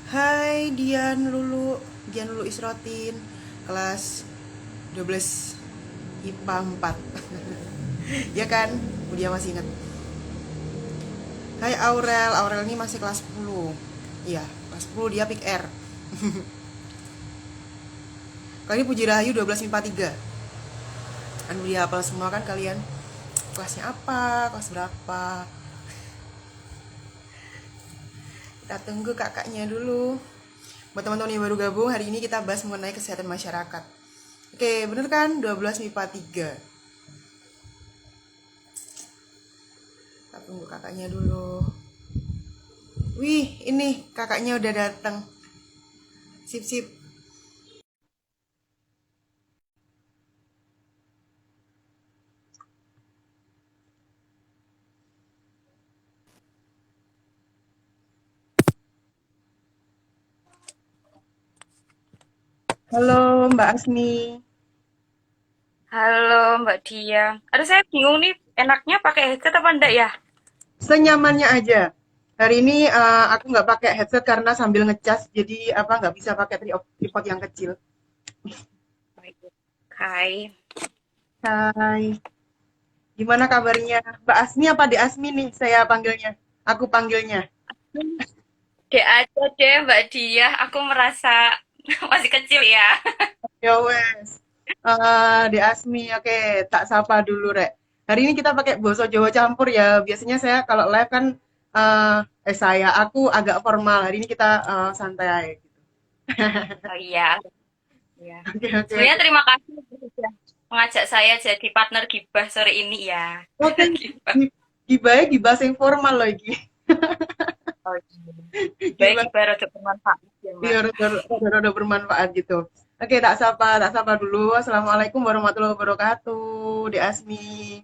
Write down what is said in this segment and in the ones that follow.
Hai Dian Lulu Isrotin, kelas 12 IPA 4. Ya kan? Dia masih ingat. Hai Aurel, Aurel ini masih kelas 10. Iya, kelas 10 dia pick R. Kali ini Puji Rahayu 12 IPA 3. Kan dia hafal semua kan kalian? Kelasnya apa? Kelas berapa? Kita tunggu kakaknya dulu. Buat teman-teman yang baru gabung, hari ini kita bahas mengenai kesehatan masyarakat. Oke, bener kan? 12 MIPA 3. Kita tunggu kakaknya dulu. Wih, ini kakaknya udah datang. Sip, sip. Halo Mbak Asmi. Halo Mbak Dia. Aduh saya bingung nih, enaknya pakai headset apa enggak ya? Senyamannya aja. Hari ini aku nggak pakai headset karena sambil ngecas, jadi apa nggak bisa pakai tripod yang kecil. Hai. Hai, gimana kabarnya? Mbak Asmi apa Dek Asmi nih saya panggilnya? Aku panggilnya. Dek aja deh Mbak Dia, aku merasa masih kecil ya. Ya wes. Dek Asmi, oke, tak sapa dulu rek. Hari ini kita pakai bahasa Jawa campur ya. Biasanya saya kalau live kan aku agak formal. Hari ini kita santai. Oh iya, iya. Oke, oke, Sebenarnya oke. terima kasih sudah mengajak saya jadi partner gibah sore ini ya. Oke, Gibah. gibah gibah sing formal lagi. Oh iya. Gibah Gibah gibah rada bermanfaat ya Mbak. biar rada bermanfaat gitu. Oke, tak sapa dulu. Assalamualaikum warahmatullahi wabarakatuh, Dek Asmi.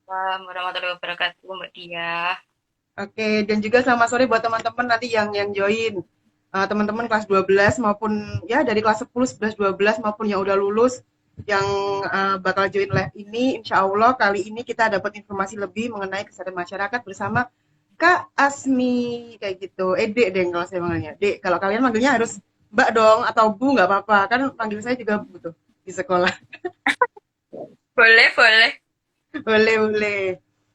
Assalamualaikum warahmatullahi wabarakatuh Mbak Dia. Oke, dan juga selamat sore buat teman-teman nanti yang join. Teman-teman kelas 12 maupun ya dari kelas 10, 11, 12 maupun yang udah lulus yang bakal join live ini, insya Allah kali ini kita dapat informasi lebih mengenai kesehatan masyarakat bersama Kak Asmi kayak gitu. Dek deh kalau saya manggilnya. Dek, kalau kalian manggilnya harus Mbak dong atau Bu nggak apa-apa. Kan panggil saya juga Bu tuh di sekolah. Boleh, boleh. Boleh, boleh.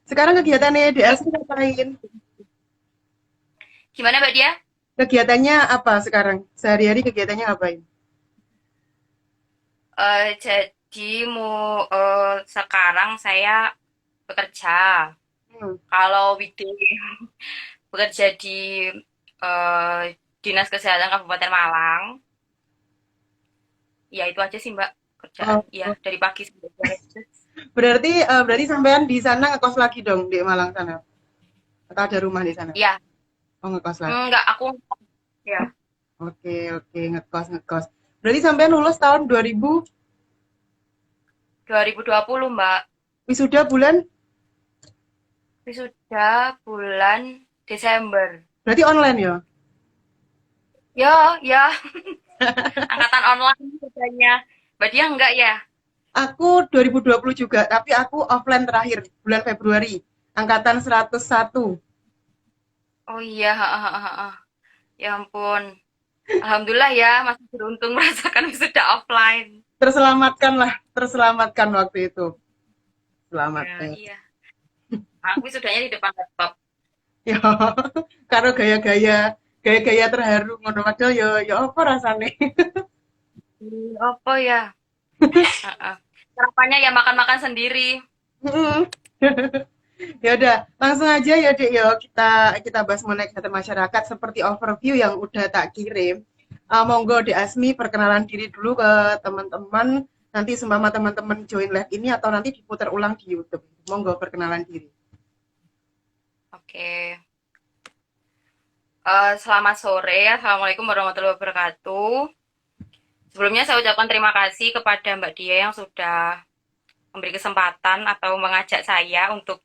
Sekarang kegiatannya Dek Asmi ngapain? Gimana Mbak Dia? Kegiatannya apa sekarang? Sehari-hari kegiatannya ngapain? Jadi sekarang saya bekerja. Hmm. Kalau weekday bekerja di eh, Dinas Kesehatan Kabupaten Malang. Ya itu aja sih Mbak kerjaan. Oh, Iya oh. dari pagi sampai sore. Berarti sampean di sana ngekos lagi dong di Malang sana? Atau ada rumah di sana? Iya, Oh, ngekos lagi. enggak aku ya Oke, oke, ngekos, ngekos. Berarti sampean lulus tahun 2000, 2020 Mbak. wisuda bulan, Wisuda bulan Desember. berarti online ya? Ya, ya, angkatan online katanya. Mbak dia enggak ya? Aku 2020 juga, tapi aku offline terakhir, bulan Februari. Angkatan 101. Oh iya, ha, ha, ha, ha. Ya ampun. Alhamdulillah ya masih beruntung merasakan wisuda offline. Terselamatkan lah, terselamatkan waktu itu. Ya, Selamatkan. iya. Aku wisudanya di depan laptop. Ya, karo gaya-gaya terharu ngono padahal ya apa rasane. Apa ya? Heeh. Sarapannya ya makan-makan sendiri. Mm. Ya udah, langsung aja ya Dek ya kita kita bahas mengenai kesehatan masyarakat seperti overview yang udah tak kirim. Monggo Dek Asmi perkenalan diri dulu ke teman-teman. Nanti seumpama teman-teman join live ini atau nanti diputar ulang di YouTube. Monggo perkenalan diri. Oke. Selamat sore. Assalamualaikum warahmatullahi wabarakatuh. Sebelumnya saya ucapkan terima kasih kepada Mbak Dia yang sudah memberi kesempatan atau mengajak saya untuk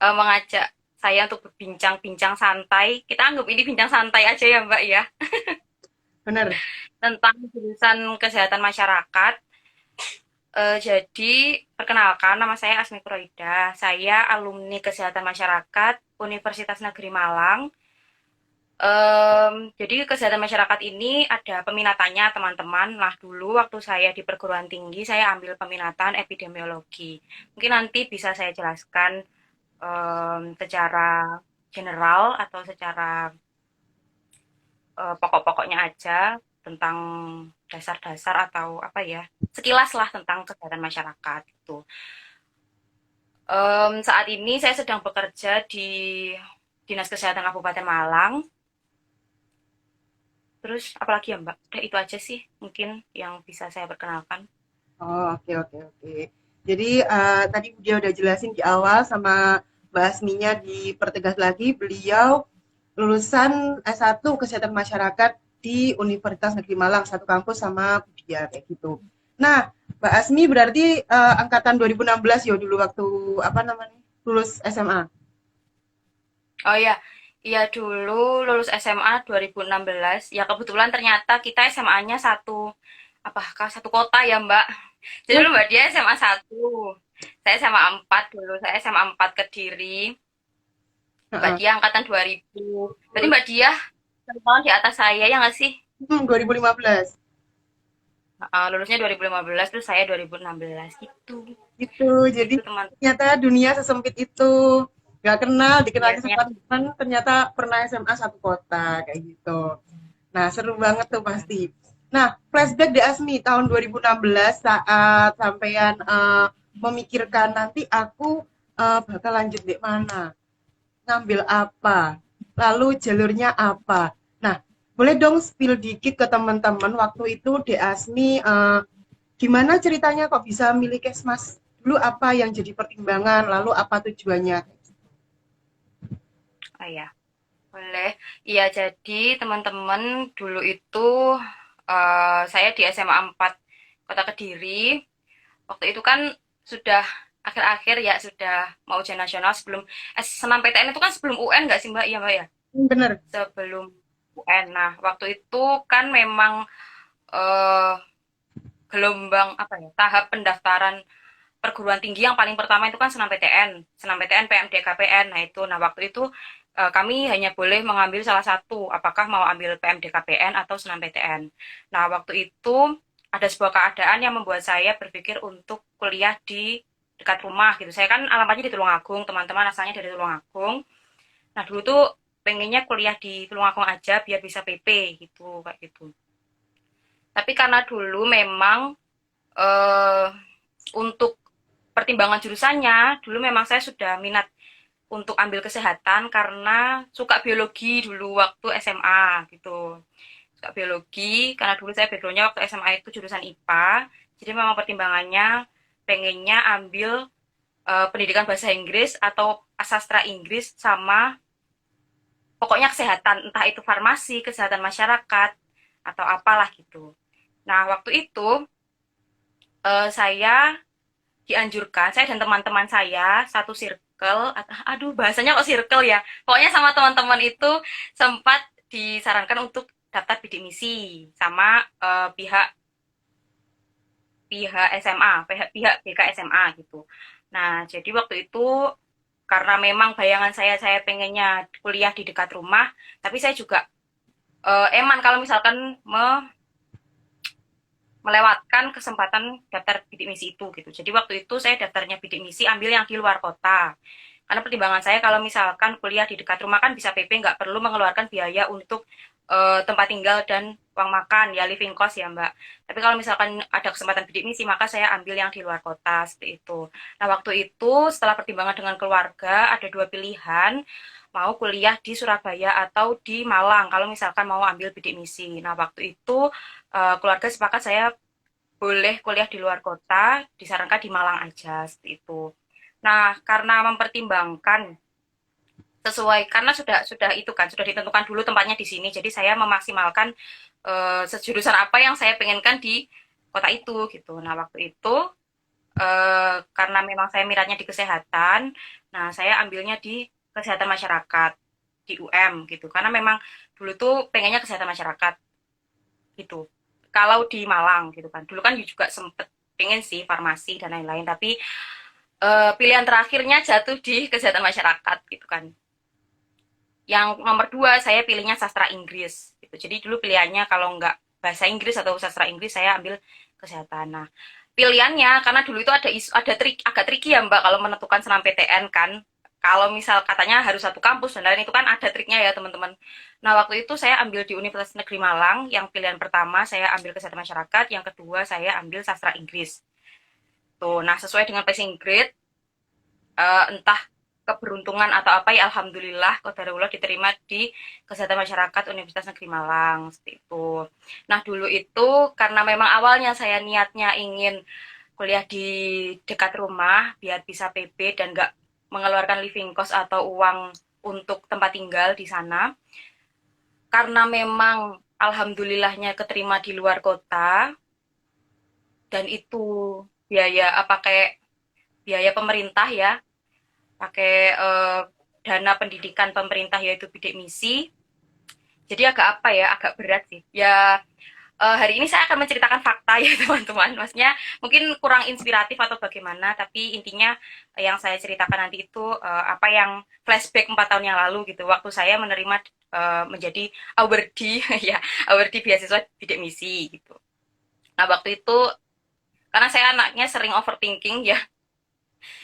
mengajak saya untuk berbincang-bincang santai. Kita anggap ini bincang santai aja ya Mbak ya. Bener. Tentang jurusan kesehatan masyarakat. Jadi, perkenalkan nama saya Asmi Purwaida. Saya alumni Kesehatan Masyarakat Universitas Negeri Malang. Jadi kesehatan masyarakat ini ada peminatannya teman-teman. Nah dulu waktu saya di perguruan tinggi saya ambil peminatan epidemiologi. Mungkin nanti bisa saya jelaskan secara general atau secara pokok-pokoknya aja tentang dasar-dasar atau apa ya, sekilas lah tentang kesehatan masyarakat itu. Saat ini saya sedang bekerja di Dinas Kesehatan Kabupaten Malang. Terus apalagi ya Mbak? Udah itu aja sih mungkin yang bisa saya perkenalkan. Oh, oke, oke, oke. Jadi tadi dia udah jelasin di awal sama Mbak Asminya dipertegas lagi, beliau lulusan S1 Kesehatan Masyarakat di Universitas Negeri Malang, satu kampus sama dia kayak gitu. Nah, Mbak Asmi berarti angkatan 2016 ya dulu waktu apa namanya? Lulus SMA. Oh iya, iya dulu lulus SMA 2016. Ya kebetulan ternyata kita SMA-nya satu, apakah satu kota ya Mbak? Jadi Wah, dulu Mbak dia SMA 1. Saya SMA 4 dulu. Saya SMA 4 Kediri. Mbak heeh. dia angkatan 2000. Berarti Mbak dia satu tahun di atas saya ya nggak sih? 2015. Lulusnya 2015 terus saya 2016 gitu. Gitu. Jadi Gitu teman. ternyata dunia sesempit itu. Gak kenal, dikenal Iya ternyata. kesempatan teman, ternyata pernah SMA satu kota kayak gitu. Nah, seru banget tuh pasti. Nah, flashback di Asmi tahun 2016 saat sampean memikirkan nanti aku bakal lanjut di mana, ngambil apa, lalu jalurnya apa. Nah, boleh dong spill dikit ke teman-teman waktu itu di Asmi gimana ceritanya kok bisa milih Kesmas? Dulu apa yang jadi pertimbangan, lalu apa tujuannya? Oh iya, boleh. Iya, jadi teman-teman dulu itu saya di SMA 4 Kota Kediri. Waktu itu kan sudah akhir-akhir ya sudah mau ujian nasional sebelum senam PTN itu kan sebelum UN nggak sih Mbak? Iya Mbak ya? Bener. Sebelum UN. Nah, waktu itu kan memang eh, gelombang apa ya? Tahap pendaftaran perguruan tinggi yang paling pertama itu kan senam PTN, PMDKPN. Nah itu, nah waktu itu kami hanya boleh mengambil salah satu, apakah mau ambil PMDKPN atau senam PTN. Nah waktu itu ada sebuah keadaan yang membuat saya berpikir untuk kuliah di dekat rumah gitu. Saya kan alamatnya di Tulungagung, teman-teman asalnya dari Tulungagung. Nah dulu tuh pengennya kuliah di Tulungagung aja biar bisa PP gitu kayak gitu. Tapi karena dulu memang eh, untuk pertimbangan jurusannya, dulu memang saya sudah minat untuk ambil kesehatan karena suka biologi dulu waktu SMA gitu. Suka biologi karena dulu saya backgroundnya waktu SMA itu jurusan IPA. Jadi memang pertimbangannya pengennya ambil pendidikan bahasa Inggris atau sastra Inggris sama pokoknya kesehatan, entah itu farmasi, kesehatan masyarakat atau apalah gitu. Nah, waktu itu saya dianjurkan, saya dan teman-teman saya satu circle, aduh bahasanya kok circle ya, pokoknya sama teman-teman itu sempat disarankan untuk daftar bidik misi sama pihak pihak SMA, pihak BK SMA gitu. Nah jadi waktu itu karena memang bayangan saya pengennya kuliah di dekat rumah, tapi saya juga eman kalau misalkan melewatkan kesempatan daftar bidik misi itu gitu. Jadi waktu itu saya daftarnya bidik misi ambil yang di luar kota. Karena pertimbangan saya kalau misalkan kuliah di dekat rumah kan bisa PP nggak perlu mengeluarkan biaya untuk tempat tinggal dan uang makan ya living cost ya Mbak. Tapi kalau misalkan ada kesempatan bidik misi maka saya ambil yang di luar kota seperti itu. Nah waktu itu setelah pertimbangan dengan keluarga ada dua pilihan mau kuliah di Surabaya atau di Malang kalau misalkan mau ambil bidik misi. Nah waktu itu keluarga sepakat saya boleh kuliah di luar kota, disarankan di Malang aja seperti itu. Nah, karena mempertimbangkan sesuai karena sudah itu kan sudah ditentukan dulu tempatnya di sini, jadi saya memaksimalkan sejurusan apa yang saya pengenkan di kota itu gitu. Nah, waktu itu karena memang saya minatnya di kesehatan, nah saya ambilnya di kesehatan masyarakat di UM gitu. Karena memang dulu tuh pengennya kesehatan masyarakat gitu. Kalau di Malang gitu kan. Dulu kan juga sempet pengen sih farmasi dan lain-lain, tapi pilihan terakhirnya jatuh di kesehatan masyarakat gitu kan. Yang nomor dua saya pilihnya sastra Inggris gitu. Jadi dulu pilihannya kalau nggak bahasa Inggris atau sastra Inggris saya ambil kesehatan. Nah, pilihannya karena dulu itu ada agak tricky ya Mbak kalau menentukan SNMPTN kan. Kalau misal katanya harus satu kampus dan lain itu kan ada triknya ya teman-teman. Nah, waktu itu saya ambil di Universitas Negeri Malang, yang pilihan pertama saya ambil kesehatan masyarakat, yang kedua saya ambil sastra Inggris. Tuh, nah sesuai dengan passing grade, entah keberuntungan atau apa ya alhamdulillah qadarullah diterima di kesehatan masyarakat Universitas Negeri Malang seperti itu. Nah dulu itu karena memang awalnya saya niatnya ingin kuliah di dekat rumah biar bisa PB dan nggak mengeluarkan living cost atau uang untuk tempat tinggal di sana. Karena memang alhamdulillahnya keterima di luar kota dan itu biaya pakai biaya pemerintah ya, pakai dana pendidikan pemerintah yaitu bidik misi. Jadi agak apa ya, agak berat sih. Ya hari ini saya akan menceritakan fakta ya teman-teman. Maksudnya mungkin kurang inspiratif atau bagaimana, tapi intinya yang saya ceritakan nanti itu apa yang flashback 4 tahun yang lalu gitu. Waktu saya menerima menjadi awardee ya, awardee beasiswa bidik misi gitu. Nah waktu itu karena saya anaknya sering overthinking ya.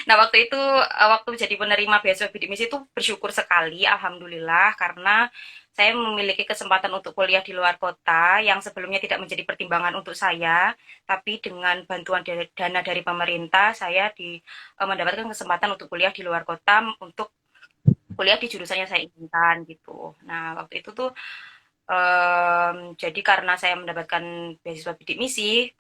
Nah waktu itu waktu jadi penerima beasiswa bidik misi itu bersyukur sekali, alhamdulillah karena saya memiliki kesempatan untuk kuliah di luar kota yang sebelumnya tidak menjadi pertimbangan untuk saya, tapi dengan bantuan dana dari pemerintah saya mendapatkan kesempatan untuk kuliah di luar kota untuk kuliah di jurusan yang saya inginkan gitu. Nah waktu itu tuh jadi karena saya mendapatkan beasiswa bidik misi,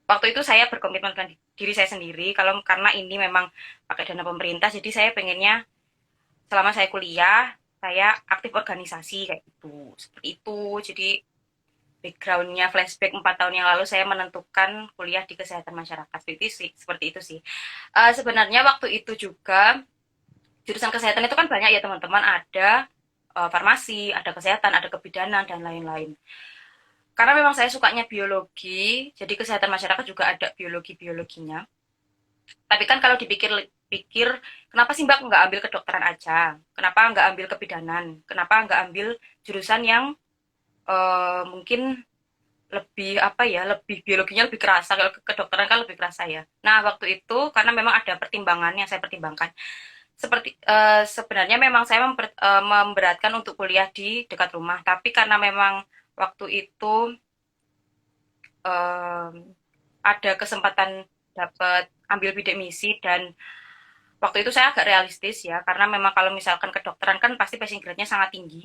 waktu itu saya berkomitmen dengan diri saya sendiri kalau karena ini memang pakai dana pemerintah, jadi saya pengennya selama saya kuliah saya aktif organisasi kayak gitu, seperti itu. Jadi backgroundnya flashback 4 tahun yang lalu saya menentukan kuliah di kesehatan masyarakat seperti itu sih. Sebenarnya waktu itu juga jurusan kesehatan itu kan banyak ya teman-teman, ada farmasi, ada kesehatan, ada kebidanan dan lain-lain. Karena memang saya sukanya biologi, jadi kesehatan masyarakat juga ada biologinya. Tapi kan kalau dipikir-pikir, kenapa sih Mbak nggak ambil kedokteran aja? Kenapa nggak ambil kebidanan? Kenapa nggak ambil jurusan yang mungkin lebih apa ya, lebih biologinya lebih kerasa, kalau kedokteran kan lebih kerasa ya. Nah waktu itu karena memang ada pertimbangan yang saya pertimbangkan. Seperti sebenarnya memang saya memberatkan untuk kuliah di dekat rumah, tapi karena memang waktu itu um, ada kesempatan dapat ambil bidik misi dan waktu itu saya agak realistis ya karena memang kalau misalkan kedokteran kan pasti passing grade-nya sangat tinggi.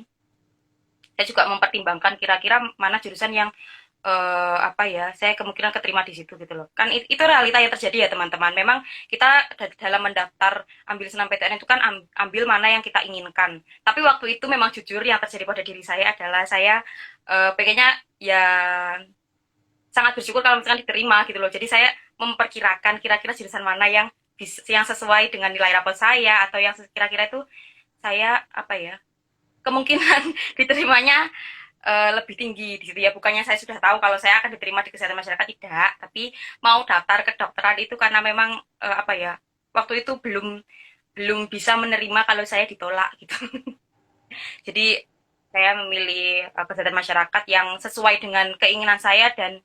Saya juga mempertimbangkan kira-kira mana jurusan yang apa ya, saya kemungkinan keterima di situ gitu loh. Kan itu realita yang terjadi ya teman-teman. Memang kita dalam mendaftar ambil SNMPTN itu kan ambil mana yang kita inginkan. Tapi waktu itu memang jujur yang terjadi pada diri saya adalah saya pengennya ya sangat bersyukur kalau misalkan diterima gitu loh. Jadi saya memperkirakan kira-kira jurusan mana yang sesuai dengan nilai rapot saya atau yang kira-kira itu saya apa ya kemungkinan diterimanya lebih tinggi di situ ya. Bukannya saya sudah tahu kalau saya akan diterima di kesehatan masyarakat, tidak, tapi mau daftar ke dokteran itu karena memang apa ya waktu itu belum belum bisa menerima kalau saya ditolak gitu. Jadi saya memilih kesehatan masyarakat yang sesuai dengan keinginan saya dan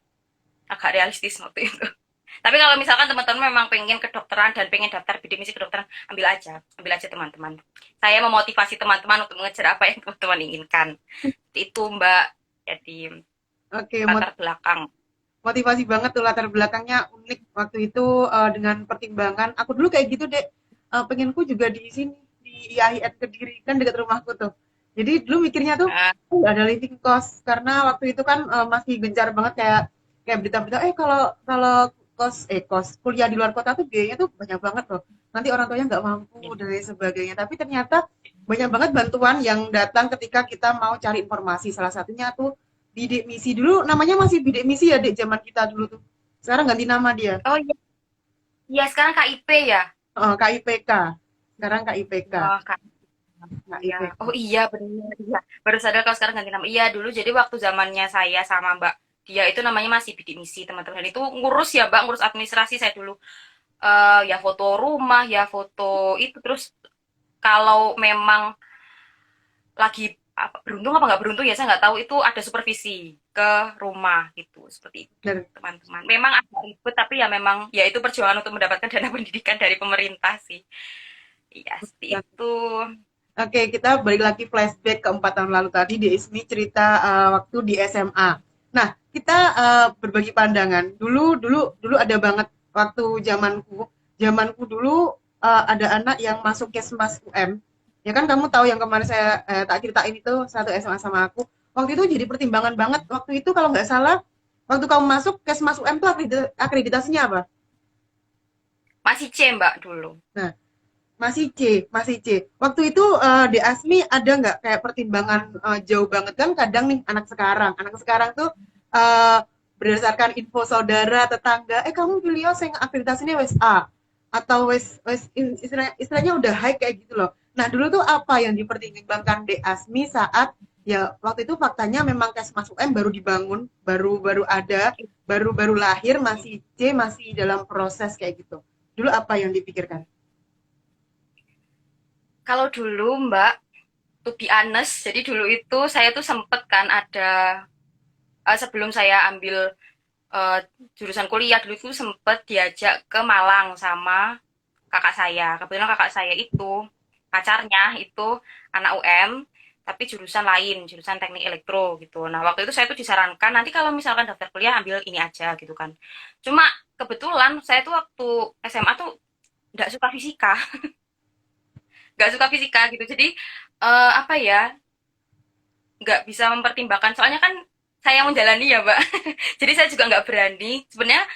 agak realistis waktu itu. Tapi kalau misalkan teman-teman memang pengen kedokteran dan pengen daftar bidik misi kedokteran, ambil aja teman-teman. Saya memotivasi teman-teman untuk mengejar apa yang teman-teman inginkan. Itu Mbak, jadi Oke, latar belakang. motivasi banget tuh latar belakangnya unik waktu itu dengan pertimbangan. Aku dulu kayak gitu deh. Pengenku juga di sini di IAIN Kediri kan dekat rumahku tuh. Jadi dulu mikirnya tuh Nah, ada living cost karena waktu itu kan masih gencar banget kayak kayak berita-berita kalau kalau kos kuliah di luar kota tuh biayanya tuh banyak banget loh. Nanti orang tuanya nggak mampu dan lain sebagainya. Tapi ternyata banyak banget bantuan yang datang ketika kita mau cari informasi. Salah satunya tuh bidik misi dulu namanya masih bidik misi ya dek zaman kita dulu tuh. Sekarang ganti nama dia. oh iya, iya sekarang KIP ya. KIPK. Sekarang KIPK. Oh, Kak. Iya. KIPK. Oh iya benar. Iya. Baru sadar kalau sekarang ganti nama. Iya dulu jadi waktu zamannya saya sama Mbak dia itu namanya masih bidik misi teman-teman. Dan itu ngurus ya Mbak, ngurus administrasi saya dulu. Ya foto rumah, ya foto itu terus kalau memang lagi apa, beruntung apa nggak beruntung ya saya nggak tahu, itu ada supervisi ke rumah gitu, seperti itu Dan teman-teman. Memang agak ribet tapi ya memang ya itu perjuangan untuk mendapatkan dana pendidikan dari pemerintah sih. Iya, seperti itu. Oke, kita balik lagi flashback ke 4 tahun lalu tadi di Ismi cerita waktu di SMA. Nah, kita berbagi pandangan. Dulu ada banget waktu zamanku dulu ada anak yang masuk Kesmas UM. Ya kan kamu tahu yang kemarin saya tak ceritain itu satu SMA sama aku. Waktu itu jadi pertimbangan banget. Waktu itu kalau nggak salah, waktu kamu masuk Kesmas UM tuh akreditasinya apa? Masih C Mbak dulu. Nah, masih C. Waktu itu di Asmi ada nggak kayak pertimbangan jauh banget kan kadang nih anak sekarang tuh eh, berdasarkan info saudara tetangga, kamu pilih yang akreditasinya wes A atau istilahnya udah high kayak gitu loh. Nah dulu tuh apa yang dipertimbangkan di Asmi saat ya waktu itu faktanya memang Kesmas UM baru dibangun, baru ada, baru lahir masih C masih dalam proses kayak gitu. Dulu apa yang dipikirkan? Kalau dulu Mbak, to be honest, jadi dulu itu saya tuh sempet kan ada, sebelum saya ambil eh, jurusan kuliah dulu tuh sempet diajak ke Malang sama kakak saya. Kebetulan kakak saya itu pacarnya itu anak UM, tapi jurusan lain, jurusan teknik elektro gitu. Nah, waktu itu saya tuh disarankan nanti kalau misalkan daftar kuliah ambil ini aja gitu kan. Cuma kebetulan saya tuh waktu SMA tuh nggak suka fisika, nggak suka fisika gitu. Jadi apa ya, nggak bisa mempertimbangkan. Soalnya kan saya yang menjalani ya, Mbak. Jadi saya juga nggak berani. Sebenarnya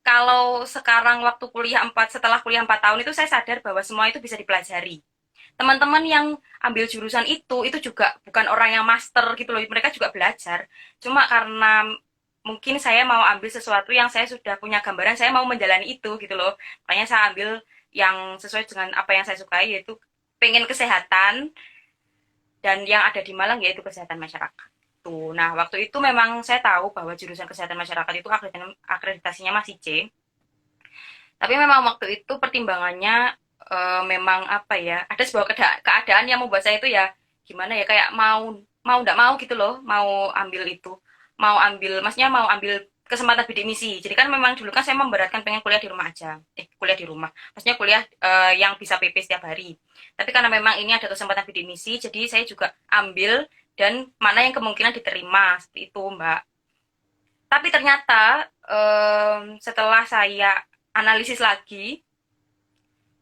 kalau sekarang waktu setelah kuliah 4 tahun itu saya sadar bahwa semua itu bisa dipelajari. Teman-teman yang ambil jurusan itu juga bukan orang yang master gitu loh, mereka juga belajar. Cuma karena mungkin saya mau ambil sesuatu yang saya sudah punya gambaran, saya mau menjalani itu gitu loh. Makanya saya ambil yang sesuai dengan apa yang saya sukai, yaitu pengen kesehatan, dan yang ada di Malang yaitu kesehatan masyarakat. Tuh. Nah, waktu itu memang saya tahu bahwa jurusan kesehatan masyarakat itu akreditasinya masih C. Tapi memang waktu itu pertimbangannya memang apa ya, ada sebuah keadaan yang membuat saya itu ya gimana ya, kayak mau mau nggak mau gitu loh, mau ambil itu, maksudnya mau ambil kesempatan bidik misi. Jadi kan memang dulu kan saya memberatkan pengen kuliah di rumah aja, kuliah di rumah, maksudnya kuliah yang bisa PP setiap hari. Tapi karena memang ini ada kesempatan bidik misi, jadi saya juga ambil, dan mana yang kemungkinan diterima seperti itu Mbak. Tapi ternyata setelah saya analisis lagi,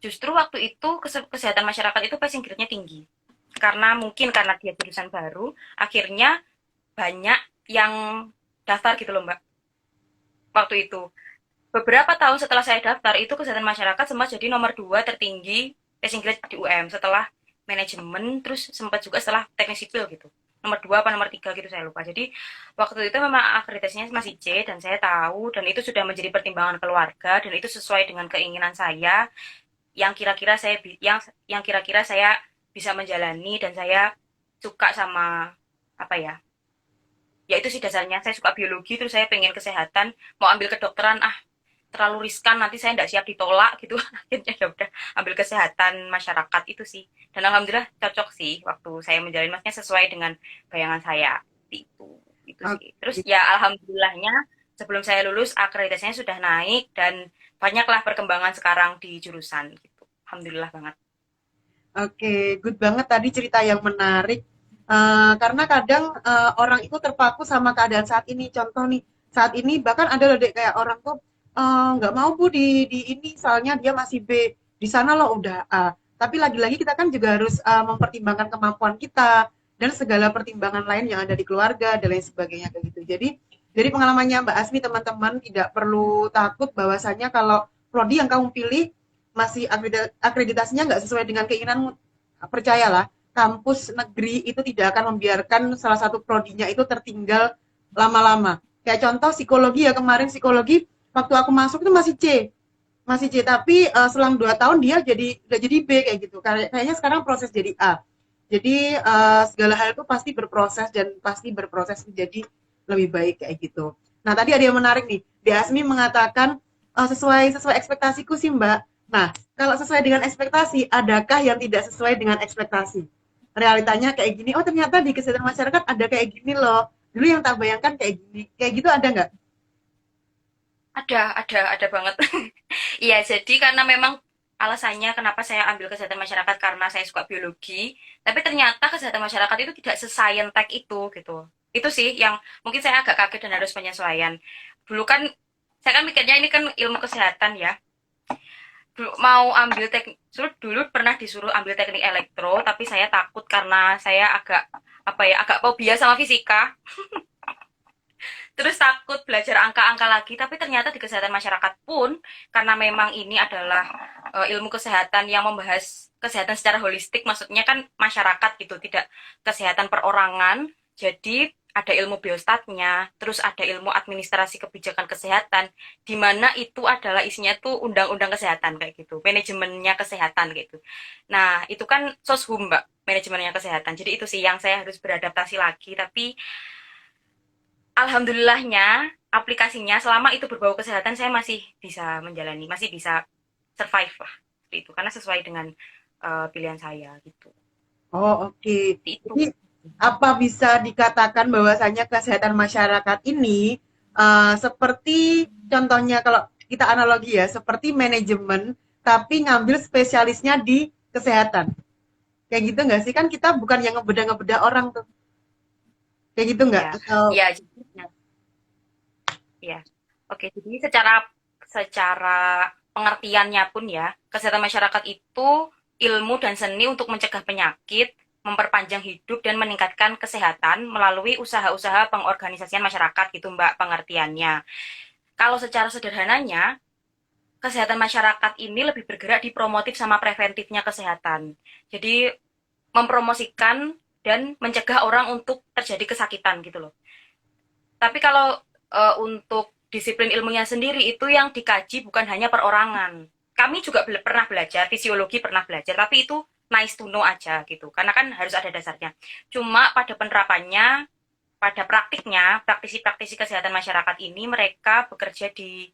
justru waktu itu kesehatan masyarakat itu passing grade-nya tinggi. Karena mungkin karena dia jurusan baru, akhirnya banyak yang daftar gitu loh Mbak. Waktu itu. Beberapa tahun setelah saya daftar, itu kesehatan masyarakat sempat jadi nomor 2 tertinggi passing grade di UM setelah manajemen, terus sempat juga setelah teknik sipil gitu. Nomor 2 apa nomor 3 gitu saya lupa. Jadi waktu itu memang akreditasinya masih C, dan saya tahu, dan itu sudah menjadi pertimbangan keluarga, dan itu sesuai dengan keinginan saya, yang kira-kira saya yang kira-kira saya bisa menjalani, dan saya suka sama apa ya, ya itu sih dasarnya saya suka biologi, terus saya pengen kesehatan, mau ambil kedokteran terlalu riskan, nanti saya tidak siap ditolak gitu. Akhirnya ya udah ambil kesehatan masyarakat itu sih, dan alhamdulillah cocok sih waktu saya menjalani, maksudnya sesuai dengan bayangan saya itu sih. Terus Oke, ya alhamdulillahnya sebelum saya lulus akreditasinya sudah naik, dan banyaklah perkembangan sekarang di jurusan gitu, alhamdulillah banget. Oke, good banget tadi cerita yang menarik. Karena kadang orang itu terpaku sama keadaan saat ini. Contoh nih, saat ini bahkan ada loh Dek, kayak orang tuh nggak mau Bu di ini, soalnya dia masih B. Di sana loh udah A. Tapi lagi-lagi kita kan juga harus mempertimbangkan kemampuan kita dan segala pertimbangan lain yang ada di keluarga dan lain sebagainya kayak gitu. Jadi dari pengalamannya Mbak Asmi, teman-teman tidak perlu takut bahwasanya kalau prodi yang kamu pilih masih akreditasinya nggak sesuai dengan keinginanmu, percayalah, kampus negeri itu tidak akan membiarkan salah satu prodinya itu tertinggal lama-lama. Kayak contoh psikologi ya, kemarin psikologi waktu aku masuk itu masih C, tapi selang 2 tahun dia udah jadi B kayak gitu. Kayaknya sekarang proses jadi A. Jadi segala hal itu pasti berproses dan pasti berproses menjadi lebih baik kayak gitu. Nah tadi ada yang menarik nih, Di Asmi mengatakan sesuai ekspektasiku sih Mbak. Nah, kalau sesuai dengan ekspektasi, adakah yang tidak sesuai dengan ekspektasi? realitanya kayak gini. Oh ternyata di kesehatan masyarakat ada kayak gini loh. Dulu yang tak bayangkan kayak gini. Kayak gitu ada nggak? Ada banget. Iya, jadi karena memang alasannya kenapa saya ambil kesehatan masyarakat karena saya suka biologi, tapi ternyata kesehatan masyarakat itu tidak se-science-tech itu gitu. Itu sih yang mungkin saya agak kaget dan harus penyesuaian. Dulu kan saya kan mikirnya ini kan ilmu kesehatan ya. Dulu mau ambil teknik dulu pernah disuruh ambil teknik elektro, tapi saya takut karena saya agak apa ya, agak fobia sama fisika. Terus takut belajar angka-angka lagi, tapi ternyata di kesehatan masyarakat pun karena memang ini adalah ilmu kesehatan yang membahas kesehatan secara holistik, maksudnya kan masyarakat gitu, tidak kesehatan perorangan. Jadi ada ilmu biostatnya, terus ada ilmu administrasi kebijakan kesehatan, di mana itu adalah isinya tuh undang-undang kesehatan kayak gitu, manajemennya kesehatan kayak gitu. Nah, itu kan soshum, Mbak, manajemennya kesehatan. Jadi itu sih yang saya harus beradaptasi lagi, tapi alhamdulillahnya aplikasinya selama itu berbau kesehatan saya masih bisa menjalani, masih bisa survive lah seperti itu karena sesuai dengan pilihan saya gitu. Oh oke. Seperti itu. Jadi apa bisa dikatakan bahwasanya kesehatan masyarakat ini seperti contohnya kalau kita analogi ya, seperti manajemen tapi ngambil spesialisnya di kesehatan. Kayak gitu nggak sih? Kan kita bukan yang ngebedah-ngebedah orang tuh. Kayak gitu nggak? Ya, Atau ya, ya. Oke, jadi secara secara pengertiannya pun ya, kesehatan masyarakat itu ilmu dan seni untuk mencegah penyakit, memperpanjang hidup dan meningkatkan kesehatan melalui usaha-usaha pengorganisasian masyarakat gitu Mbak pengertiannya. Kalau secara sederhananya, kesehatan masyarakat ini lebih bergerak di promotif sama preventifnya kesehatan. Jadi mempromosikan dan mencegah orang untuk terjadi kesakitan gitu loh. Tapi kalau untuk disiplin ilmunya sendiri itu yang dikaji bukan hanya perorangan. Kami juga pernah belajar, fisiologi pernah belajar, tapi itu nice to know aja gitu. Karena kan harus ada dasarnya. Cuma pada penerapannya, pada praktiknya, praktisi-praktisi kesehatan masyarakat ini mereka bekerja di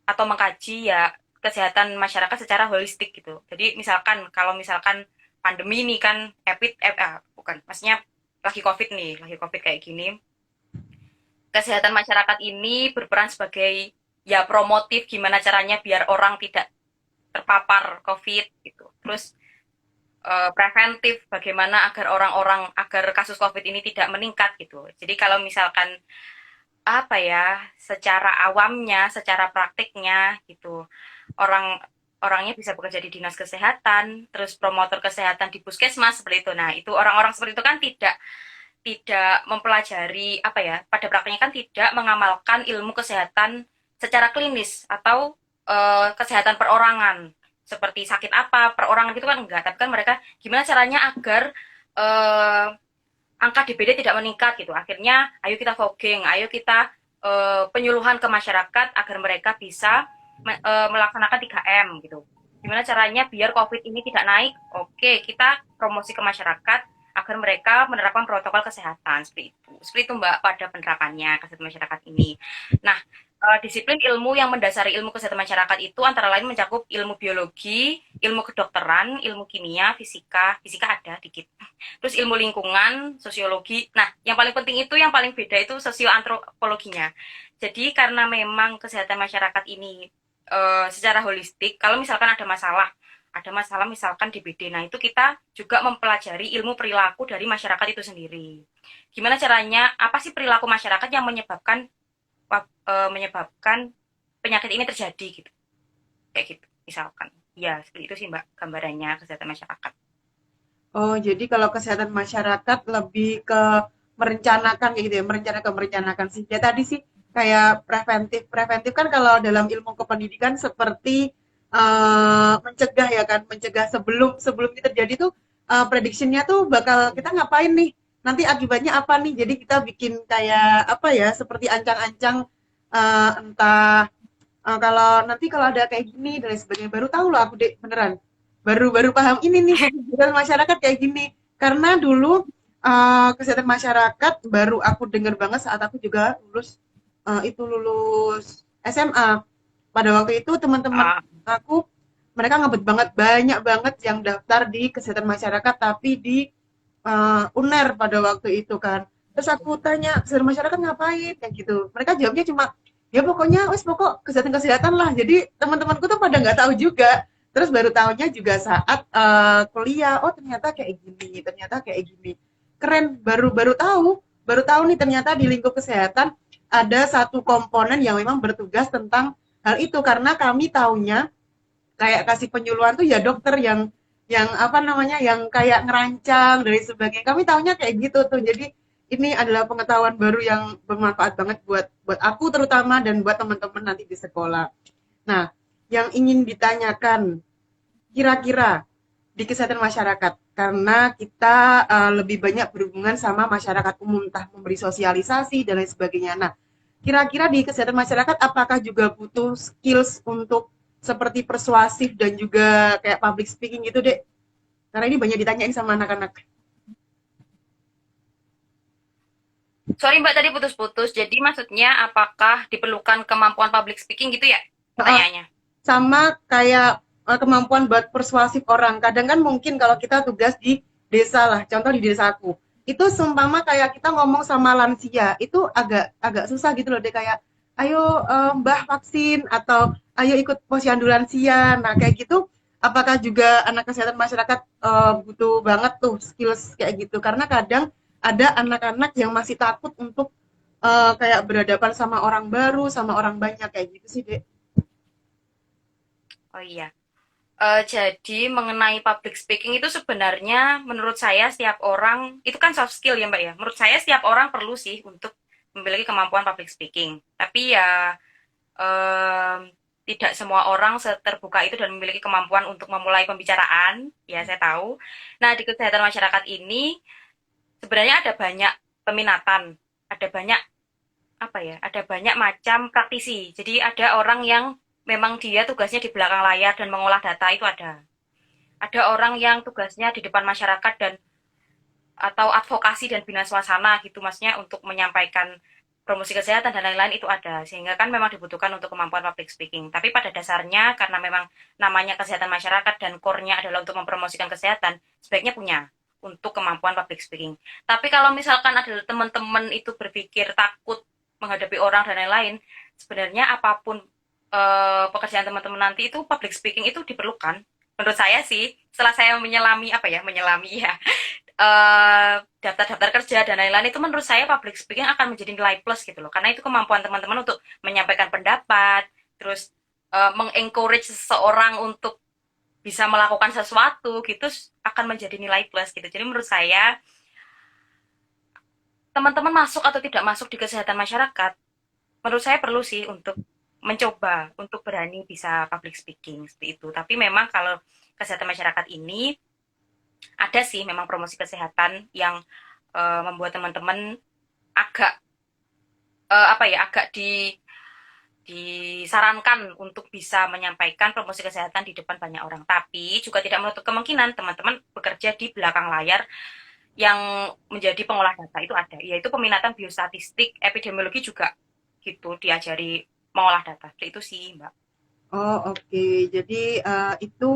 atau mengkaji ya kesehatan masyarakat secara holistik gitu. Jadi misalkan kalau misalkan pandemi ini kan bukan, maksudnya lagi COVID nih, lagi COVID kayak gini, kesehatan masyarakat ini berperan sebagai ya promotif gimana caranya biar orang tidak terpapar COVID gitu. Terus preventif bagaimana agar orang-orang agar kasus COVID ini tidak meningkat gitu. Jadi kalau misalkan apa ya, secara awamnya, secara praktiknya gitu, orang orangnya bisa bekerja di dinas kesehatan, terus promotor kesehatan di puskesmas seperti itu. Nah, itu orang-orang seperti itu kan tidak tidak mempelajari apa ya, pada praktiknya kan tidak mengamalkan ilmu kesehatan secara klinis atau kesehatan perorangan seperti sakit apa perorangan itu kan enggak, tapi kan mereka gimana caranya agar eh, angka DBD tidak meningkat gitu. Akhirnya ayo kita fogging, ayo kita penyuluhan ke masyarakat agar mereka bisa melaksanakan 3M gitu. Gimana caranya biar COVID ini tidak naik? Oke, kita promosi ke masyarakat agar mereka menerapkan protokol kesehatan seperti itu. Seperti itu Mbak pada penerapannya kesehatan masyarakat ini. Nah, disiplin ilmu yang mendasari ilmu kesehatan masyarakat itu antara lain mencakup ilmu biologi, ilmu kedokteran, ilmu kimia, fisika, fisika ada dikit. Terus ilmu lingkungan, sosiologi. Nah, yang paling penting itu yang paling beda itu sosioantropologinya. Jadi karena memang kesehatan masyarakat ini secara holistik, kalau misalkan ada masalah misalkan DBD, nah itu kita juga mempelajari ilmu perilaku dari masyarakat itu sendiri. Gimana caranya, apa sih perilaku masyarakat yang menyebabkan penyakit ini terjadi gitu. Kayak gitu, misalkan. Ya, seperti itu sih Mbak gambarannya kesehatan masyarakat. oh jadi kalau kesehatan masyarakat lebih ke merencanakan kayak gitu ya, merencanakan sih. Ya tadi sih kayak preventif. Preventif kan kalau dalam ilmu kependidikan seperti mencegah ya kan, mencegah sebelum sebelum itu terjadi tuh prediksinya tuh bakal kita ngapain nih? Nanti akibatnya apa nih? Jadi kita bikin kayak apa ya, seperti ancang-ancang entah kalau nanti kalau ada kayak gini dan lain sebagainya baru tahu loh aku deh beneran baru baru paham ini nih kesehatan masyarakat kayak gini karena dulu kesehatan masyarakat baru aku dengar banget saat aku juga lulus SMA pada waktu itu teman-teman Ah, aku mereka ngebet banget banyak banget yang daftar di kesehatan masyarakat tapi di UNER pada waktu itu kan. Terus aku tanya, kesehatan masyarakat ngapain kayak gitu. Mereka jawabnya cuma ya pokoknya wes pokok kesehatan-kesehatan lah. Jadi teman-temanku tuh pada nggak tahu juga. Terus baru tahunya juga saat kuliah, oh ternyata kayak gini, ternyata kayak gini. Keren, baru tahu nih ternyata di lingkup kesehatan ada satu komponen yang memang bertugas tentang hal itu karena kami taunya kayak kasih penyuluhan tuh ya dokter yang apa namanya yang kayak ngerancang dari sebagainya kami tahunya kayak gitu tuh jadi ini adalah pengetahuan baru yang bermanfaat banget buat aku terutama dan buat teman-teman nanti di sekolah. Nah, yang ingin ditanyakan kira-kira di kesehatan masyarakat karena kita lebih banyak berhubungan sama masyarakat umum entah memberi sosialisasi dan lain sebagainya. Nah, kira-kira di kesehatan masyarakat apakah juga butuh skills untuk seperti persuasif dan juga kayak public speaking gitu, Dek? Karena ini banyak ditanyain sama anak-anak. Sorry Mbak tadi putus-putus. Jadi maksudnya apakah diperlukan kemampuan public speaking gitu ya Uh, pertanyaannya? sama kayak kemampuan buat persuasif orang. Kadang kan mungkin kalau kita tugas di desa lah, contoh di desaku, itu seumpama kayak kita ngomong sama lansia, itu agak agak susah gitu loh, deh kayak ayo Mbah vaksin atau ayo ikut posyandu lansia. Nah, kayak gitu apakah juga anak kesehatan masyarakat butuh banget tuh skills kayak gitu karena kadang ada anak-anak yang masih takut untuk kayak berhadapan sama orang baru, sama orang banyak kayak gitu sih, Dek. Oh iya. Jadi mengenai public speaking itu sebenarnya menurut saya setiap orang itu kan soft skill ya Mbak ya. Menurut saya setiap orang perlu sih untuk memiliki kemampuan public speaking. Tapi ya em, tidak semua orang seterbuka itu dan memiliki kemampuan untuk memulai pembicaraan. Ya saya tahu. Nah di kesehatan masyarakat ini sebenarnya ada banyak peminatan, ada banyak apa ya, ada banyak macam praktisi. Jadi ada orang yang memang dia tugasnya di belakang layar dan mengolah data itu ada. Ada orang yang tugasnya di depan masyarakat dan atau advokasi dan bina suasana gitu masnya untuk menyampaikan promosi kesehatan dan lain-lain itu ada sehingga kan memang dibutuhkan untuk kemampuan public speaking tapi pada dasarnya karena memang namanya kesehatan masyarakat dan core-nya adalah untuk mempromosikan kesehatan sebaiknya punya untuk kemampuan public speaking tapi kalau misalkan ada teman-teman itu berpikir takut menghadapi orang dan lain-lain sebenarnya apapun pekerjaan teman-teman nanti itu public speaking itu diperlukan menurut saya sih setelah saya menyelami apa ya menyelami ya daftar-daftar kerja dan lain-lain itu menurut saya public speaking akan menjadi nilai plus gitu loh karena itu kemampuan teman-teman untuk menyampaikan pendapat terus mengencourage seseorang untuk bisa melakukan sesuatu gitu akan menjadi nilai plus gitu jadi menurut saya teman-teman masuk atau tidak masuk di kesehatan masyarakat menurut saya perlu sih untuk mencoba untuk berani bisa public speaking seperti itu tapi memang kalau kesehatan masyarakat ini ada sih memang promosi kesehatan yang membuat teman-teman agak apa ya agak disarankan untuk bisa menyampaikan promosi kesehatan di depan banyak orang. Tapi juga tidak menutup kemungkinan teman-teman bekerja di belakang layar yang menjadi pengolah data itu ada, yaitu peminatan biostatistik, epidemiologi juga gitu diajari mengolah data. Itu sih, Mbak. Oh, oke. Jadi itu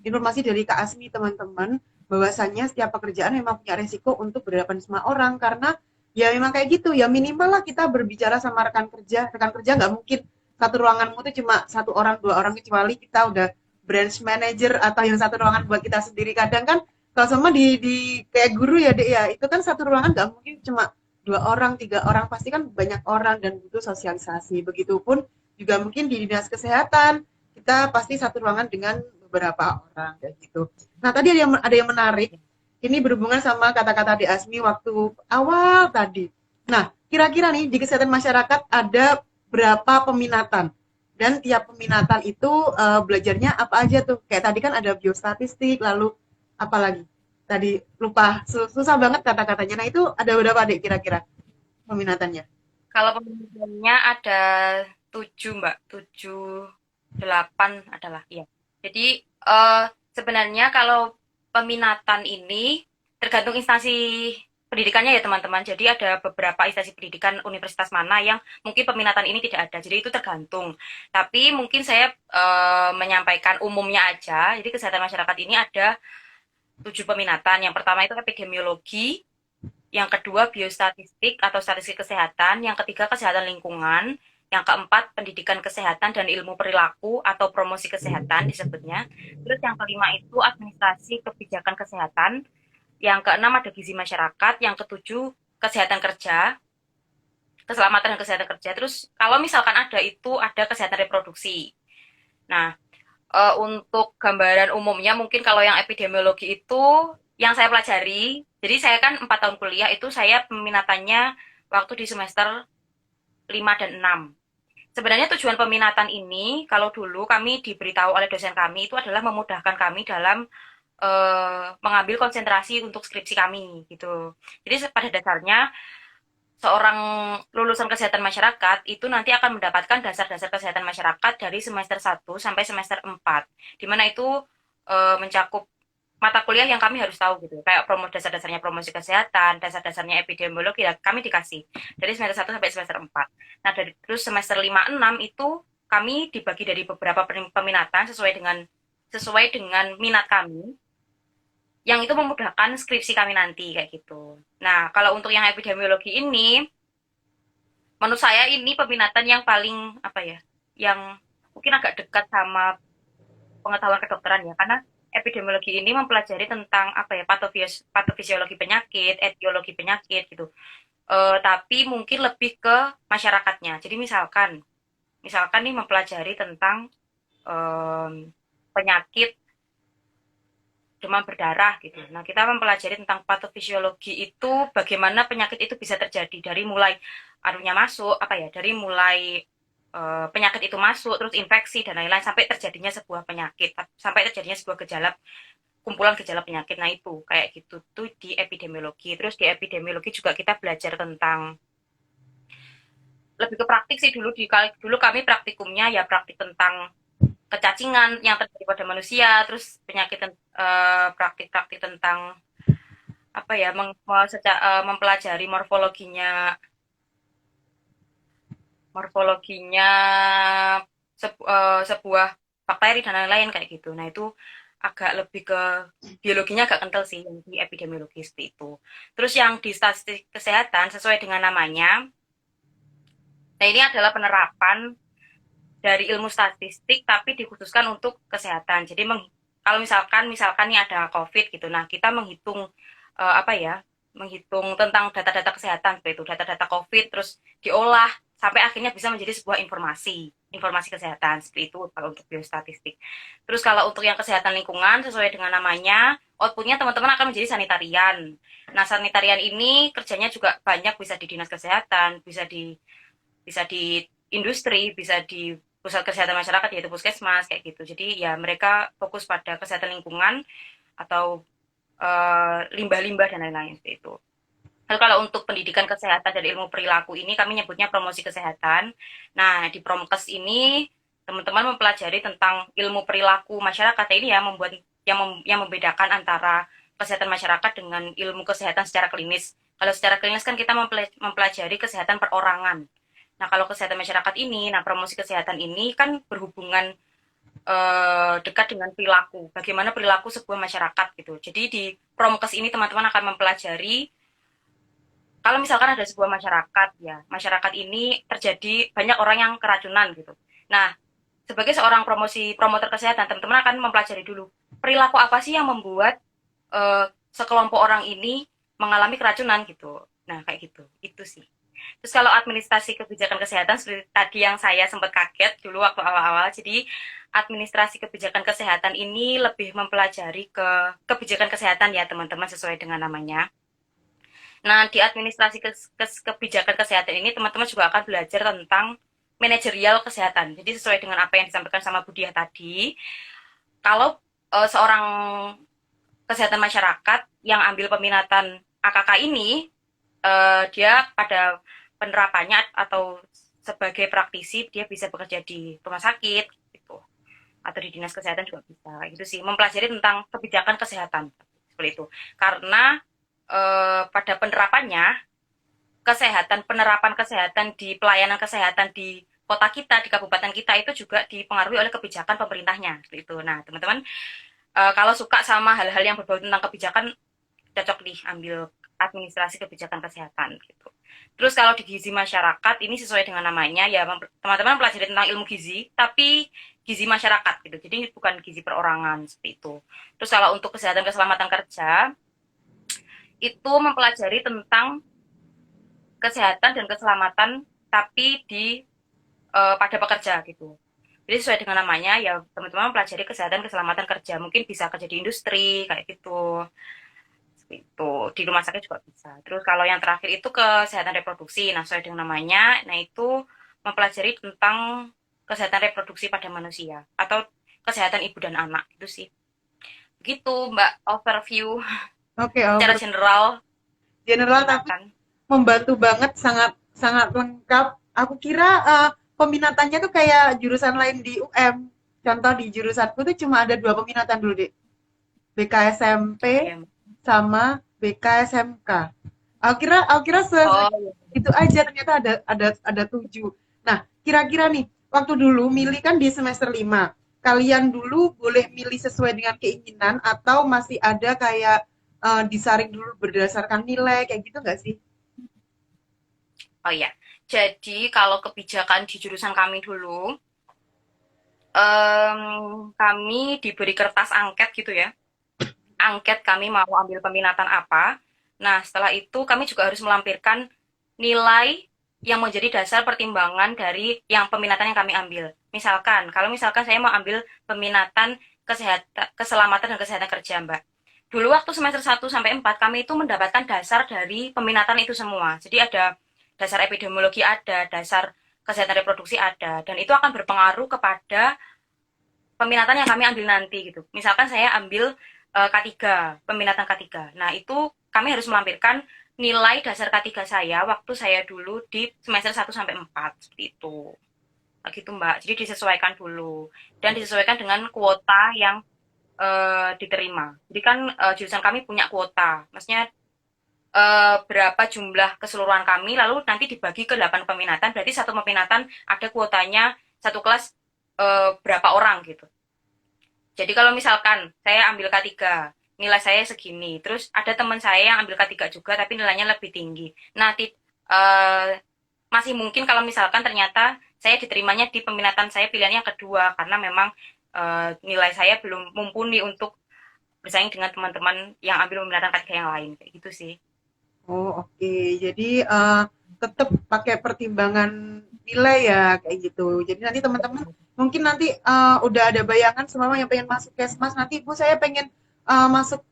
informasi dari Kak Asmi teman-teman bahwasannya setiap pekerjaan memang punya resiko untuk berhadapan sama orang karena ya memang kayak gitu ya minimal lah kita berbicara sama rekan kerja nggak mungkin satu ruanganmu tuh cuma satu orang dua orang kecuali kita udah branch manager atau yang satu ruangan buat kita sendiri kadang kan kalau sama di kayak guru ya dek ya itu kan satu ruangan nggak mungkin cuma dua orang tiga orang pasti kan banyak orang dan butuh sosialisasi begitupun juga mungkin di dinas kesehatan kita pasti satu ruangan dengan beberapa orang kayak gitu. Nah tadi ada yang menarik. Ini berhubungan sama kata-kata di Asmi waktu awal tadi. Nah kira-kira nih di kesehatan masyarakat ada berapa peminatan dan tiap peminatan itu belajarnya apa aja tuh? Kayak tadi kan ada biostatistik, lalu apa lagi? Tadi lupa susah banget kata-katanya. Nah itu ada berapa deh kira-kira peminatannya? Kalau pemilihannya ada 7, Mbak. 7, 8 adalah, iya. Jadi, sebenarnya kalau peminatan ini tergantung instansi pendidikannya ya teman-teman. Jadi ada beberapa instansi pendidikan universitas mana yang mungkin peminatan ini tidak ada. Jadi itu tergantung. Tapi mungkin saya menyampaikan umumnya aja. Jadi kesehatan masyarakat ini ada 7 peminatan. Yang pertama itu epidemiologi, yang kedua biostatistik atau statistik kesehatan, yang ketiga kesehatan lingkungan, yang keempat pendidikan kesehatan dan ilmu perilaku atau promosi kesehatan disebutnya. Terus yang kelima itu administrasi kebijakan kesehatan, yang keenam ada gizi masyarakat, yang ketujuh kesehatan kerja, keselamatan dan kesehatan kerja. Terus kalau misalkan ada itu ada kesehatan reproduksi. Nah, untuk gambaran umumnya mungkin kalau yang epidemiologi itu yang saya pelajari, jadi saya kan 4 tahun kuliah itu saya peminatannya waktu di semester 5 dan 6. Sebenarnya tujuan peminatan ini kalau dulu kami diberitahu oleh dosen kami itu adalah memudahkan kami dalam mengambil konsentrasi untuk skripsi kami gitu. Jadi pada dasarnya seorang lulusan kesehatan masyarakat itu nanti akan mendapatkan dasar-dasar kesehatan masyarakat dari semester 1 sampai semester 4, di mana itu mencakup mata kuliah yang kami harus tahu gitu. Kayak dasar-dasarnya promosi kesehatan, dasar-dasarnya epidemiologi ya kami dikasih dari semester 1 sampai semester 4. Nah, dari terus semester 5 6 itu kami dibagi dari beberapa peminatan sesuai dengan minat kami yang itu memudahkan skripsi kami nanti kayak gitu. Nah, kalau untuk yang epidemiologi ini menurut saya ini peminatan yang paling apa ya, yang mungkin agak dekat sama pengetahuan kedokteran ya, karena epidemiologi ini mempelajari tentang apa ya, patofisiologi penyakit, etiologi penyakit gitu. Tapi mungkin lebih ke masyarakatnya. Jadi misalkan nih mempelajari tentang penyakit demam berdarah gitu. Nah, kita mempelajari tentang patofisiologi itu bagaimana penyakit itu bisa terjadi dari mulai anunya masuk apa ya, dari mulai penyakit itu masuk terus infeksi dan lain-lain sampai terjadinya sebuah penyakit, sampai terjadinya sebuah gejala kumpulan gejala penyakit. Nah, itu kayak gitu tuh di epidemiologi. Terus di epidemiologi juga kita belajar tentang lebih ke praktik sih dulu kami praktikumnya ya praktik tentang kecacingan yang terjadi pada manusia, terus praktik-praktik tentang apa ya mempelajari morfologinya sebuah bakteri dan lain-lain kayak gitu. Nah, itu agak lebih ke biologinya agak kental sih yang di epidemiologi seperti itu. Terus yang di statistik kesehatan sesuai dengan namanya, nah ini adalah penerapan dari ilmu statistik tapi dikhususkan untuk kesehatan. Jadi kalau misalkan nih ada COVID gitu, nah kita menghitung apa ya, menghitung tentang data-data kesehatan seperti itu, data-data COVID terus diolah sampai akhirnya bisa menjadi sebuah informasi kesehatan seperti itu kalau untuk biostatistik. Terus kalau untuk yang kesehatan lingkungan sesuai dengan namanya, outputnya teman-teman akan menjadi sanitarian. Nah, sanitarian ini kerjanya juga banyak, bisa di dinas kesehatan, bisa di industri, bisa di pusat kesehatan masyarakat yaitu puskesmas kayak gitu. Jadi ya mereka fokus pada kesehatan lingkungan atau limbah-limbah dan lain-lain seperti itu. Lalu kalau untuk pendidikan kesehatan dan ilmu perilaku ini kami nyebutnya promosi kesehatan. Nah, di Promkes ini teman-teman mempelajari tentang ilmu perilaku masyarakat ini ya yang membedakan antara kesehatan masyarakat dengan ilmu kesehatan secara klinis. Kalau secara klinis kan kita mempelajari kesehatan perorangan. Nah, kalau kesehatan masyarakat ini, nah promosi kesehatan ini kan berhubungan dekat dengan perilaku. Bagaimana perilaku sebuah masyarakat gitu. Jadi di Promkes ini teman-teman akan mempelajari kalau misalkan ada sebuah masyarakat ya, masyarakat ini terjadi banyak orang yang keracunan gitu. Nah, sebagai seorang promotor kesehatan, teman-teman akan mempelajari dulu perilaku apa sih yang membuat sekelompok orang ini mengalami keracunan gitu. Nah, kayak gitu. Itu sih. Terus kalau administrasi kebijakan kesehatan seperti tadi yang saya sempat kaget dulu waktu awal-awal. Jadi administrasi kebijakan kesehatan ini lebih mempelajari ke kebijakan kesehatan ya teman-teman sesuai dengan namanya. Nah, di administrasi kebijakan kesehatan ini teman-teman juga akan belajar tentang manajerial kesehatan. Jadi sesuai dengan apa yang disampaikan sama Budiah tadi, kalau seorang kesehatan masyarakat yang ambil peminatan AKK ini, dia pada penerapannya atau sebagai praktisi dia bisa bekerja di rumah sakit gitu atau di dinas kesehatan juga bisa kayak gitu sih, mempelajari tentang kebijakan kesehatan seperti itu karena pada penerapannya penerapan kesehatan di pelayanan kesehatan di kota kita, di kabupaten kita itu juga dipengaruhi oleh kebijakan pemerintahnya seperti itu. Nah, teman-teman Kalau suka sama hal-hal yang berbau tentang kebijakan, cocok nih ambil administrasi kebijakan kesehatan gitu. Terus kalau di gizi masyarakat ini sesuai dengan namanya ya, teman-teman pelajari tentang ilmu gizi tapi gizi masyarakat gitu. Jadi bukan gizi perorangan seperti itu. Terus kalau untuk kesehatan keselamatan kerja itu mempelajari tentang kesehatan dan keselamatan tapi di pada pekerja gitu. Jadi sesuai dengan namanya ya teman-teman pelajari kesehatan keselamatan kerja. Mungkin bisa kerja di industri kayak gitu. Itu di rumah sakit juga bisa. Terus kalau yang terakhir itu kesehatan reproduksi. Nah, sesuai dengan namanya, nah itu mempelajari tentang kesehatan reproduksi pada manusia atau kesehatan ibu dan anak itu sih. Begitu, Mbak, overview Oke, secara over general general tapi peminatan. membantu banget, sangat sangat lengkap. Aku kira peminatannya tuh kayak jurusan lain di UM. Contoh di jurusanku tuh cuma ada dua peminatan dulu, Dek. Oh BKSMP ya. sama BKSMK. Aku kira Oh iya. itu aja, ternyata ada tujuh. Nah, kira-kira nih waktu dulu milih kan di semester 5. Kalian dulu boleh milih sesuai dengan keinginan atau masih ada kayak disaring dulu berdasarkan nilai kayak gitu nggak sih? Oh iya. Jadi kalau kebijakan di jurusan kami dulu, kami diberi kertas angket gitu ya. Angket kami mau ambil peminatan apa. Nah, setelah itu kami juga harus melampirkan nilai yang menjadi dasar pertimbangan dari yang peminatan yang kami ambil. Misalkan, kalau misalkan saya mau ambil peminatan kesehatan, keselamatan dan kesehatan kerja, Mbak. Dulu waktu semester 1 sampai 4 kami itu mendapatkan dasar dari peminatan itu semua. Jadi ada dasar epidemiologi ada, dasar kesehatan reproduksi ada, dan itu akan berpengaruh kepada peminatan yang kami ambil nanti gitu. Misalkan saya ambil K3, peminatan K3. Nah, itu kami harus melampirkan nilai dasar K3 saya waktu saya dulu di semester 1 sampai 4 seperti itu. Nah, gitu, Mbak. Jadi disesuaikan dulu dan disesuaikan dengan kuota yang diterima. Jadi kan jurusan kami punya kuota. Maksudnya berapa jumlah keseluruhan kami lalu nanti dibagi ke 8 peminatan. Berarti satu peminatan ada kuotanya satu kelas berapa orang gitu. Jadi kalau misalkan saya ambil K3, nilai saya segini, terus ada teman saya yang ambil K3 juga tapi nilainya lebih tinggi. Nah, masih mungkin kalau misalkan ternyata saya diterimanya di peminatan saya pilihannya kedua karena memang nilai saya belum mumpuni untuk bersaing dengan teman-teman yang ambil peminatan K3 yang lain kayak gitu sih. Oh, oke. Jadi tetap pakai pertimbangan nilai ya kayak gitu. Jadi nanti teman-teman mungkin nanti udah ada bayangan semua yang pengen masuk Kesmas, nanti Bu saya pengen masuk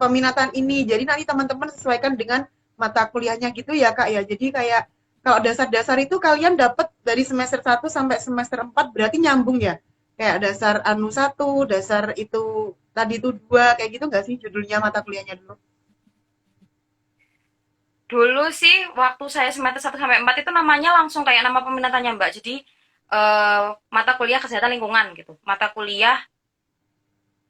peminatan ini. Jadi nanti teman-teman sesuaikan dengan mata kuliahnya gitu ya Kak ya. Jadi kayak kalau dasar-dasar itu kalian dapat dari semester 1 sampai semester 4 berarti nyambung ya. Kayak dasar anu satu, dasar itu tadi itu dua kayak gitu nggak sih judulnya mata kuliahnya dulu? Dulu sih waktu saya semester 1 sampai 4 itu namanya langsung kayak nama peminatannya Mbak. Jadi mata kuliah kesehatan lingkungan gitu. Mata kuliah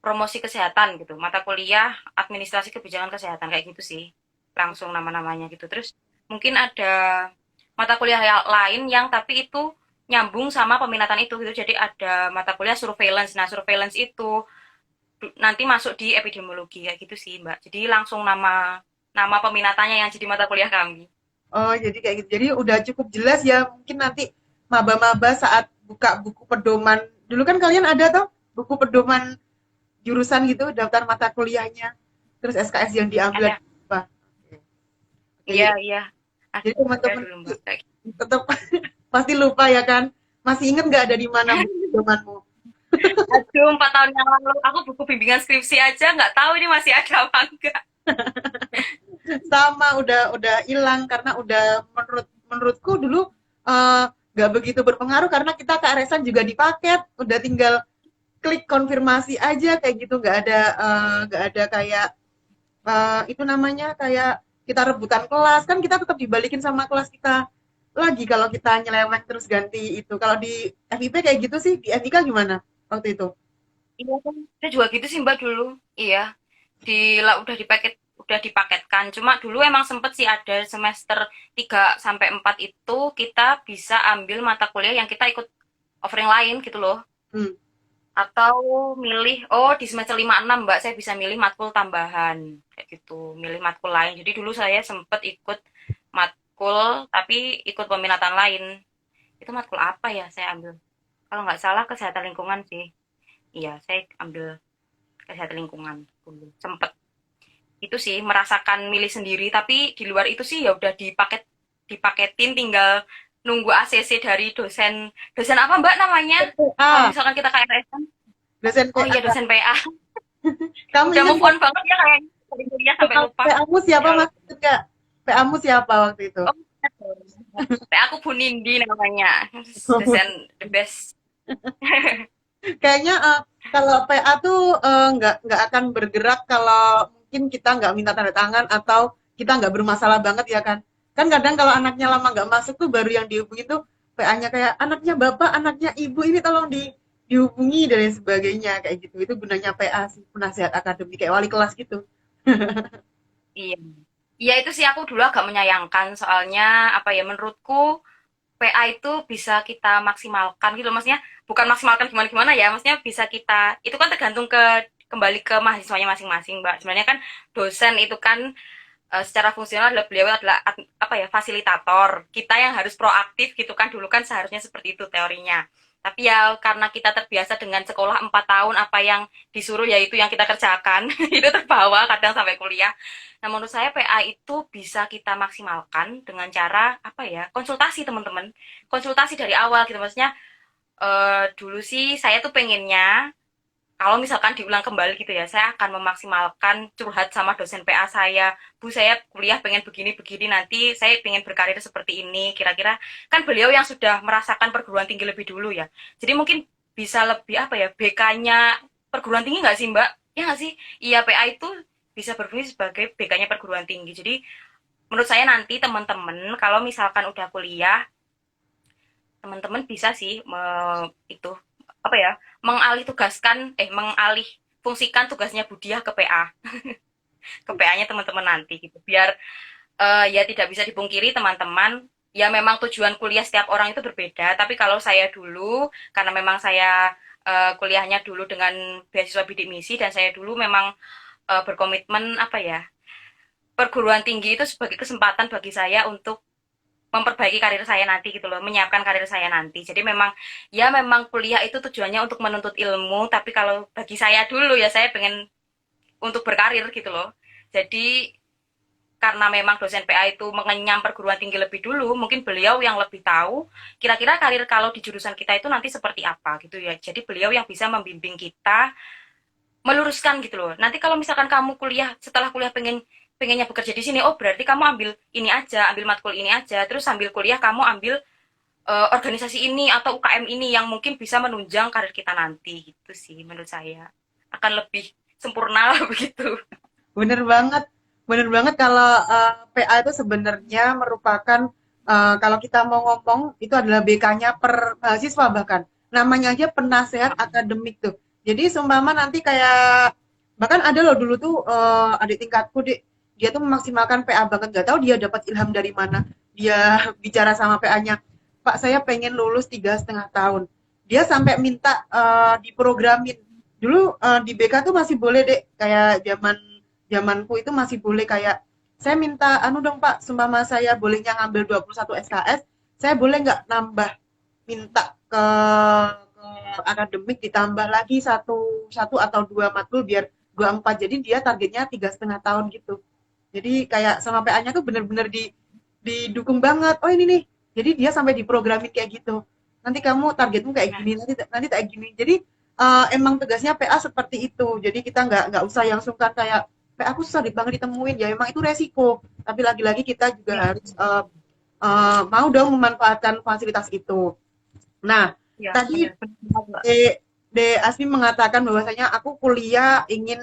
promosi kesehatan gitu, mata kuliah administrasi kebijakan kesehatan kayak gitu sih, langsung nama-namanya gitu. Terus mungkin ada mata kuliah lain yang tapi itu nyambung sama peminatan itu gitu. Jadi ada mata kuliah surveillance. Nah, surveillance itu nanti masuk di epidemiologi kayak gitu sih, Mbak. Jadi langsung nama nama peminatannya yang jadi mata kuliah kami. Oh, jadi kayak gitu. Jadi udah cukup jelas ya. Mungkin nanti maba-maba saat buka buku pedoman. Dulu kan kalian ada tuh buku pedoman jurusan gitu, daftar mata kuliahnya. Terus SKS yang diambil Ada. apa. Oke, Iya, iya. jadi Ada teman-teman dulu, Mbak. Kayak gitu. tetap pasti lupa ya kan. Masih inget nggak ada di mana buku pedomanmu? Aduh, 4 tahun yang lalu aku buku bimbingan skripsi aja nggak tahu ini masih ada apa enggak. Sama udah hilang karena udah menurutku dulu eh, nggak begitu berpengaruh karena kita KRS-an juga dipaket, udah tinggal klik konfirmasi aja kayak gitu, nggak ada kayak itu namanya kayak kita rebutan kelas kan kita tetap dibalikin sama kelas kita lagi kalau kita nyeleweng terus ganti itu. Kalau di FIP kayak gitu sih, di FIK gimana waktu itu? Iya kan, saya juga gitu sih Mbak dulu. Iya, udah dipaketkan. Cuma dulu emang sempet sih ada semester 3 sampai 4 itu kita bisa ambil mata kuliah yang kita ikut offering lain gitu loh. Hmm. Atau milih, oh di semester 5 6 Mbak, saya bisa milih matkul tambahan. Kayak gitu, milih matkul lain. Jadi dulu saya sempet ikut matkul, tapi ikut peminatan lain. Itu matkul apa ya saya ambil? Kalau nggak salah kesehatan lingkungan sih. Iya, saya ambil kesehatan lingkungan dulu. Sempet. Itu sih, merasakan milih sendiri. Tapi di luar itu sih ya udah dipaketin, tinggal nunggu ACC dari dosen. Dosen apa Mbak namanya? Kalau PA, misalkan kita KRS. dosen Oh iya, PA. dosen PA. Kamu Udah ingat move nggak on banget ya kayaknya dari kuliah sampai lupa. PA-mu siapa Ya Allah. Mas? Ingat nggak? PA-mu siapa waktu itu? Oh, PA aku Bu Nindi namanya. Dosen the best. Kayaknya kalau PA tuh nggak akan bergerak kalau mungkin kita nggak minta tanda tangan atau kita nggak bermasalah banget ya kan. Kan kadang kalau anaknya lama nggak masuk tuh baru yang dihubungi tuh PA-nya kayak anaknya bapak, anaknya ibu ini tolong dihubungi dan lain sebagainya kayak gitu. Itu gunanya PA sih, penasihat akademik kayak wali kelas gitu. Iya. Iya itu sih aku dulu agak menyayangkan soalnya apa ya menurutku PA itu bisa kita maksimalkan gitu maksudnya bukan maksimalkan gimana-gimana ya maksudnya bisa kita itu kan tergantung kembali ke mahasiswanya masing-masing Mbak. Sebenarnya kan dosen itu kan secara fungsional adalah beliau adalah apa ya fasilitator kita yang harus proaktif gitu kan dulu kan seharusnya seperti itu teorinya tapi ya karena kita terbiasa dengan sekolah 4 tahun apa yang disuruh yaitu yang kita kerjakan itu terbawa kadang sampai kuliah nah menurut saya PA itu bisa kita maksimalkan dengan cara apa ya konsultasi teman-teman konsultasi dari awal gitu maksudnya dulu sih saya tuh pengennya kalau misalkan diulang kembali gitu ya, saya akan memaksimalkan curhat sama dosen PA saya. Bu, saya kuliah pengen begini-begini, nanti saya pengen berkarir seperti ini. Kira-kira, kan beliau yang sudah merasakan perguruan tinggi lebih dulu ya. Jadi mungkin bisa lebih, apa ya, BK-nya perguruan tinggi nggak sih, Mbak? Ya nggak sih? Iya, PA itu bisa berfungsi sebagai BK-nya perguruan tinggi. Jadi, menurut saya nanti teman-teman, kalau misalkan udah kuliah, teman-teman bisa sih itu apa ya mengalih fungsikan tugasnya Budiah ke PA ke PA-nya teman-teman nanti gitu biar ya tidak bisa dipungkiri teman-teman ya memang tujuan kuliah setiap orang itu berbeda tapi kalau saya dulu karena memang saya kuliahnya dulu dengan beasiswa bidik misi dan saya dulu memang berkomitmen apa ya perguruan tinggi itu sebagai kesempatan bagi saya untuk memperbaiki karir saya nanti gitu loh, menyiapkan karir saya nanti. Jadi memang ya memang kuliah itu tujuannya untuk menuntut ilmu, tapi kalau bagi saya dulu ya saya pengen untuk berkarir gitu loh. Jadi karena memang dosen PA itu mengenyam perguruan tinggi lebih dulu, mungkin beliau yang lebih tahu kira-kira karir kalau di jurusan kita itu nanti seperti apa gitu ya. Jadi beliau yang bisa membimbing kita meluruskan gitu loh. Nanti kalau misalkan kamu kuliah setelah kuliah pengennya bekerja di sini, oh berarti kamu ambil ini aja, ambil matkul ini aja, terus sambil kuliah kamu ambil organisasi ini atau UKM ini yang mungkin bisa menunjang karir kita nanti gitu sih menurut saya akan lebih sempurna lah begitu. Bener banget, bener banget kalau PA itu sebenarnya merupakan kalau kita mau ngomong itu adalah BK-nya per mahasiswa bahkan. Namanya aja penasehat akademik tuh. Jadi seumpama nanti kayak bahkan ada loh dulu tuh adik tingkatku dia tuh memaksimalkan PA banget gak tahu dia dapat ilham dari mana. Dia bicara sama PA-nya, Pak saya pengen lulus 3,5 tahun. Dia sampai minta diprogramin. Dulu di BK tuh masih boleh deh kayak zamanku itu masih boleh kayak saya minta anu dong Pak, seumpama saya bolehnya ngambil 21 SKS, saya boleh nggak nambah minta ke akademik ditambah lagi satu satu atau dua matkul biar 24 jadi dia targetnya 3,5 tahun gitu. Jadi kayak sama PA-nya tuh bener-bener didukung banget. Oh ini nih, jadi dia sampai diprogramin kayak gitu. Nanti kamu targetmu kayak Nah, gini, nanti kayak gini. Jadi emang tugasnya PA seperti itu. Jadi kita nggak usah yang sungkan kayak PA aku susah banget ditemuin. Ya emang itu resiko. Tapi lagi-lagi kita ya, juga harus mau dong memanfaatkan fasilitas itu. Nah, ya, tadi benar, benar. De Asmi mengatakan bahwasanya aku kuliah ingin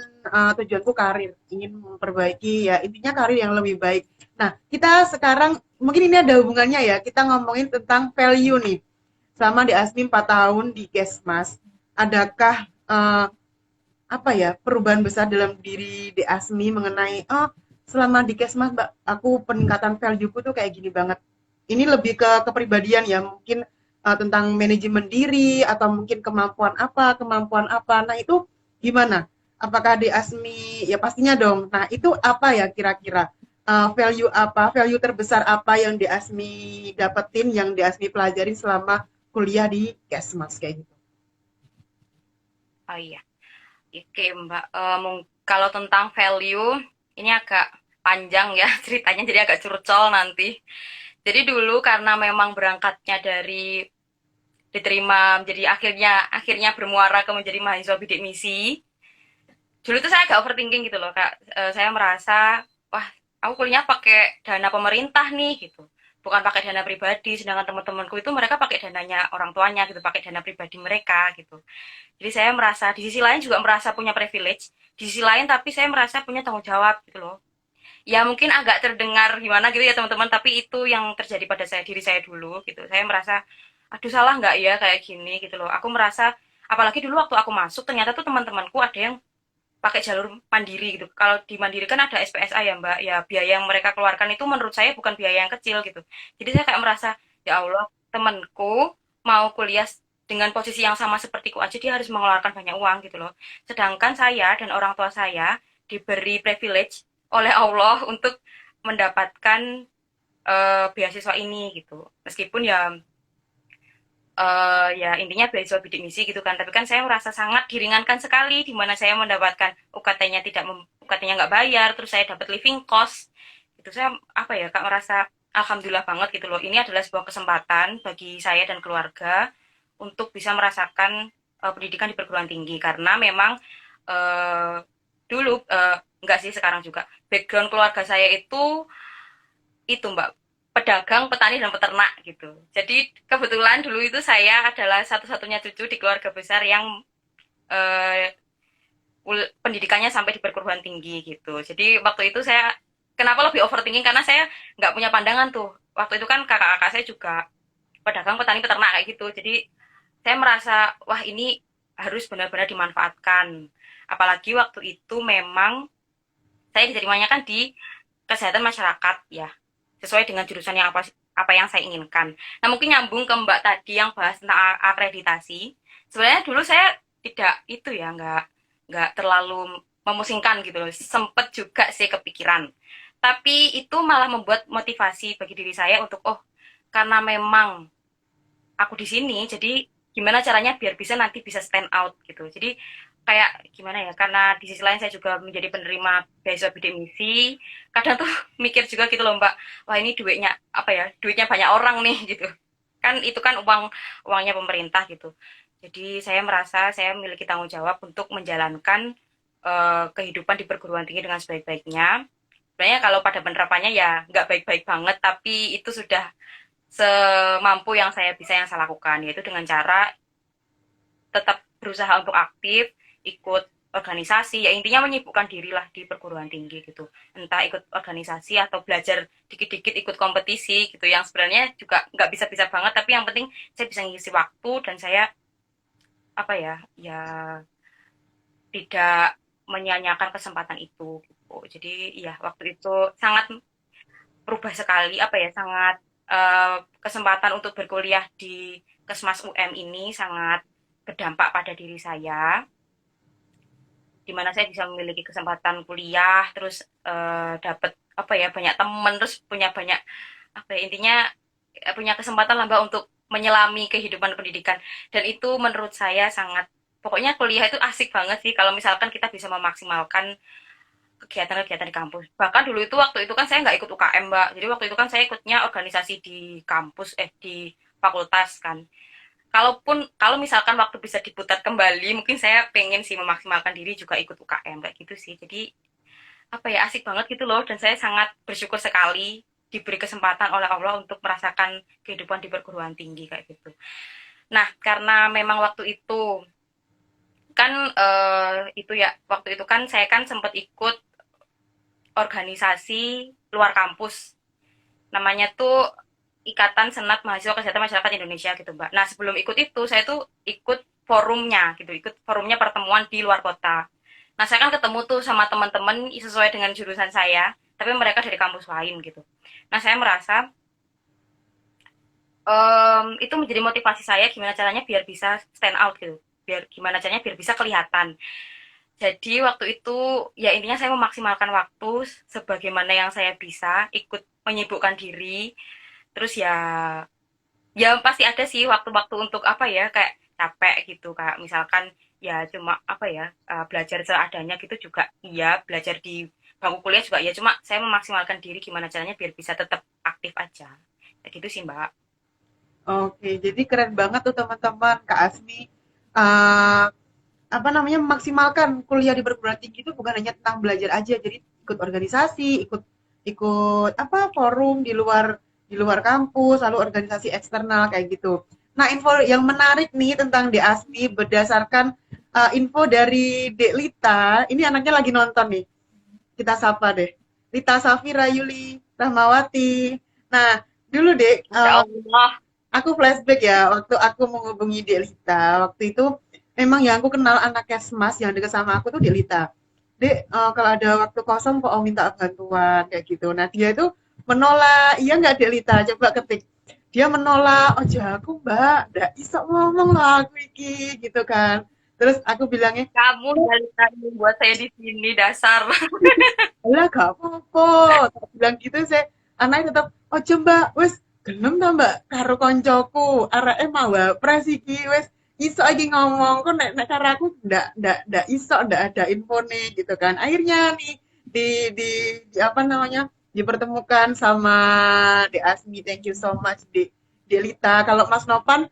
tujuanku karir, ingin memperbaiki ya intinya karir yang lebih baik. Nah, kita sekarang mungkin ini ada hubungannya ya. Kita ngomongin tentang value nih. Selama di Asmi 4 tahun di Kesmas, adakah apa ya perubahan besar dalam diri De Asmi mengenai oh selama di Kesmas Mbak, aku peningkatan value ku tuh kayak gini banget. Ini lebih ke kepribadian ya, mungkin tentang manajemen diri atau mungkin kemampuan apa. Nah, itu gimana? Apakah di ASMI ya pastinya dong. Nah, itu apa ya kira-kira? Value apa, value terbesar apa yang di ASMI dapetin, yang di ASMI pelajarin selama kuliah di Kesmas kayak gitu. Oh iya, oke Mbak. Kalau tentang value, ini agak panjang ya ceritanya, jadi agak curcol nanti. Jadi dulu karena memang berangkatnya dari diterima menjadi akhirnya akhirnya bermuara ke menjadi mahasiswa bidik misi. Dulu tuh saya agak overthinking gitu loh, Kak. Saya merasa, wah, aku kuliah pakai dana pemerintah nih gitu. Bukan pakai dana pribadi, sedangkan teman-temanku itu mereka pakai dananya orang tuanya gitu, pakai dana pribadi mereka gitu. Jadi saya merasa di sisi lain juga merasa punya privilege, di sisi lain tapi saya merasa punya tanggung jawab gitu loh. Ya mungkin agak terdengar gimana gitu ya teman-teman, tapi itu yang terjadi pada saya diri saya dulu gitu. Saya merasa, aduh salah nggak ya kayak gini gitu loh. Aku merasa, apalagi dulu waktu aku masuk ternyata tuh teman-temanku ada yang pakai jalur mandiri gitu. Kalau di mandiri kan ada SPSA ya Mbak, ya biaya yang mereka keluarkan itu menurut saya bukan biaya yang kecil gitu. Jadi saya kayak merasa, ya Allah, temanku mau kuliah dengan posisi yang sama sepertiku aja dia harus mengeluarkan banyak uang gitu loh. Sedangkan saya dan orang tua saya diberi privilege oleh Allah untuk mendapatkan beasiswa ini gitu. Meskipun ya ya intinya beasiswa bidik misi gitu kan, tapi kan saya merasa sangat diringankan sekali di mana saya mendapatkan UKT-nya tidak UKT-nya nggak bayar, terus saya dapat living cost. Itu saya apa ya Kak merasa alhamdulillah banget gitu loh. Ini adalah sebuah kesempatan bagi saya dan keluarga untuk bisa merasakan pendidikan di perguruan tinggi karena memang uh, dulu enggak sih sekarang juga background keluarga saya itu Mbak, pedagang, petani, dan peternak gitu. Jadi kebetulan dulu itu saya adalah satu-satunya cucu di keluarga besar yang eh, pendidikannya sampai di perguruan tinggi gitu. Jadi waktu itu saya kenapa lebih overthinking karena saya nggak punya pandangan tuh. Waktu itu kan kakak-kakak saya juga pedagang, petani, peternak kayak gitu. Jadi saya merasa wah ini harus benar-benar dimanfaatkan. Apalagi waktu itu memang saya diterimanya kan di kesehatan masyarakat ya sesuai dengan jurusan yang apa yang saya inginkan. Nah mungkin nyambung ke Mbak tadi yang bahas tentang akreditasi. Sebenarnya dulu saya tidak itu ya nggak terlalu memusingkan gitu loh. Sempet juga sih kepikiran. Tapi itu malah membuat motivasi bagi diri saya untuk oh karena memang aku di sini jadi gimana caranya biar bisa nanti bisa stand out gitu. Jadi kayak gimana ya karena di sisi lain saya juga menjadi penerima beasiswa bidik misi kadang tuh mikir juga gitu loh Mbak wah ini duitnya apa ya duitnya banyak orang nih gitu kan itu kan uangnya pemerintah gitu jadi saya merasa saya memiliki tanggung jawab untuk menjalankan kehidupan di perguruan tinggi dengan sebaik-baiknya sebenarnya kalau pada penerapannya ya nggak baik-baik banget tapi itu sudah semampu yang saya bisa yang saya lakukan yaitu dengan cara tetap berusaha untuk aktif, ikut organisasi, ya intinya menyibukkan diri lah di perguruan tinggi gitu. Entah ikut organisasi atau belajar dikit-dikit ikut kompetisi gitu, yang sebenarnya juga nggak bisa-bisa banget, tapi yang penting saya bisa ngisi waktu dan saya apa ya, ya tidak menyanyiakan kesempatan itu. Gitu. Jadi ya waktu itu sangat berubah sekali, apa ya, sangat kesempatan untuk berkuliah di Kesmas UM ini sangat berdampak pada diri saya di mana saya bisa memiliki kesempatan kuliah terus dapat apa ya banyak teman terus punya banyak apa ya intinya punya kesempatan lah Mbak untuk menyelami kehidupan pendidikan dan itu menurut saya sangat pokoknya kuliah itu asik banget sih kalau misalkan kita bisa memaksimalkan kegiatan-kegiatan di kampus bahkan dulu itu waktu itu kan saya nggak ikut UKM Mbak jadi waktu itu kan saya ikutnya organisasi di kampus di fakultas kan kalau misalkan waktu bisa diputar kembali mungkin saya pengen sih memaksimalkan diri juga ikut UKM kayak gitu sih jadi apa ya asik banget gitu loh dan saya sangat bersyukur sekali diberi kesempatan oleh Allah untuk merasakan kehidupan di perguruan tinggi kayak gitu nah karena memang waktu itu kan itu ya waktu itu kan saya kan sempat ikut organisasi luar kampus namanya tuh Ikatan Senat Mahasiswa Kesehatan Masyarakat Indonesia gitu Mbak. Nah sebelum ikut itu saya tuh ikut forumnya gitu, ikut forumnya pertemuan di luar kota. Nah saya kan ketemu tuh sama teman-teman sesuai dengan jurusan saya, tapi mereka dari kampus lain gitu. Nah saya merasa Itu menjadi motivasi saya gimana caranya biar bisa stand out gitu, biar gimana caranya biar bisa kelihatan. Jadi waktu itu ya intinya saya memaksimalkan waktu sebagaimana yang saya bisa, ikut menyibukkan diri. Terus ya ya pasti ada sih waktu-waktu untuk apa ya kayak capek gitu kayak misalkan ya cuma apa ya belajar seadanya gitu juga iya belajar di bangku kuliah juga ya cuma saya memaksimalkan diri gimana caranya biar bisa tetap aktif aja kayak gitu sih Mbak. Oke, jadi keren banget tuh teman-teman, Kak Asmi. Eh, apa namanya memaksimalkan kuliah di perguruan tinggi itu bukan hanya tentang belajar aja, jadi ikut organisasi, ikut ikut apa forum di luar kampus, lalu organisasi eksternal kayak gitu. Nah, info yang menarik nih tentang De Asmi berdasarkan info dari Dek Lita, ini anaknya lagi nonton nih. Kita sapa deh. Lita Safira Yuli Rahmawati. Nah, dulu Dek, Insya Allah. aku flashback ya, waktu aku menghubungi Delita. Waktu itu memang yang aku kenal anak Kesmas yang deket sama aku tuh Delita. Dek, kalau ada waktu kosong kok minta bantuan kayak gitu. Nah dia itu menolak, iya nggak Delita? Coba ketik. Dia menolak, oh aku mbak, nggak bisa ngomong lah aku iki gitu kan. Terus aku bilangnya, Kamu dari tadi membuat saya di sini dasar. lah gak apa-apa. Tak bilang gitu saya, anaknya tetap, oh coba, wes gelem ta mbak karo koncoku, areke mau wapres iki wes iso lagi ngomong kok nek karo aku ndak iso ndak ada info nih gitu kan. Akhirnya nih di apa namanya dipertemukan sama De Asmi. Thank you so much De Lita. Kalau Mas Novan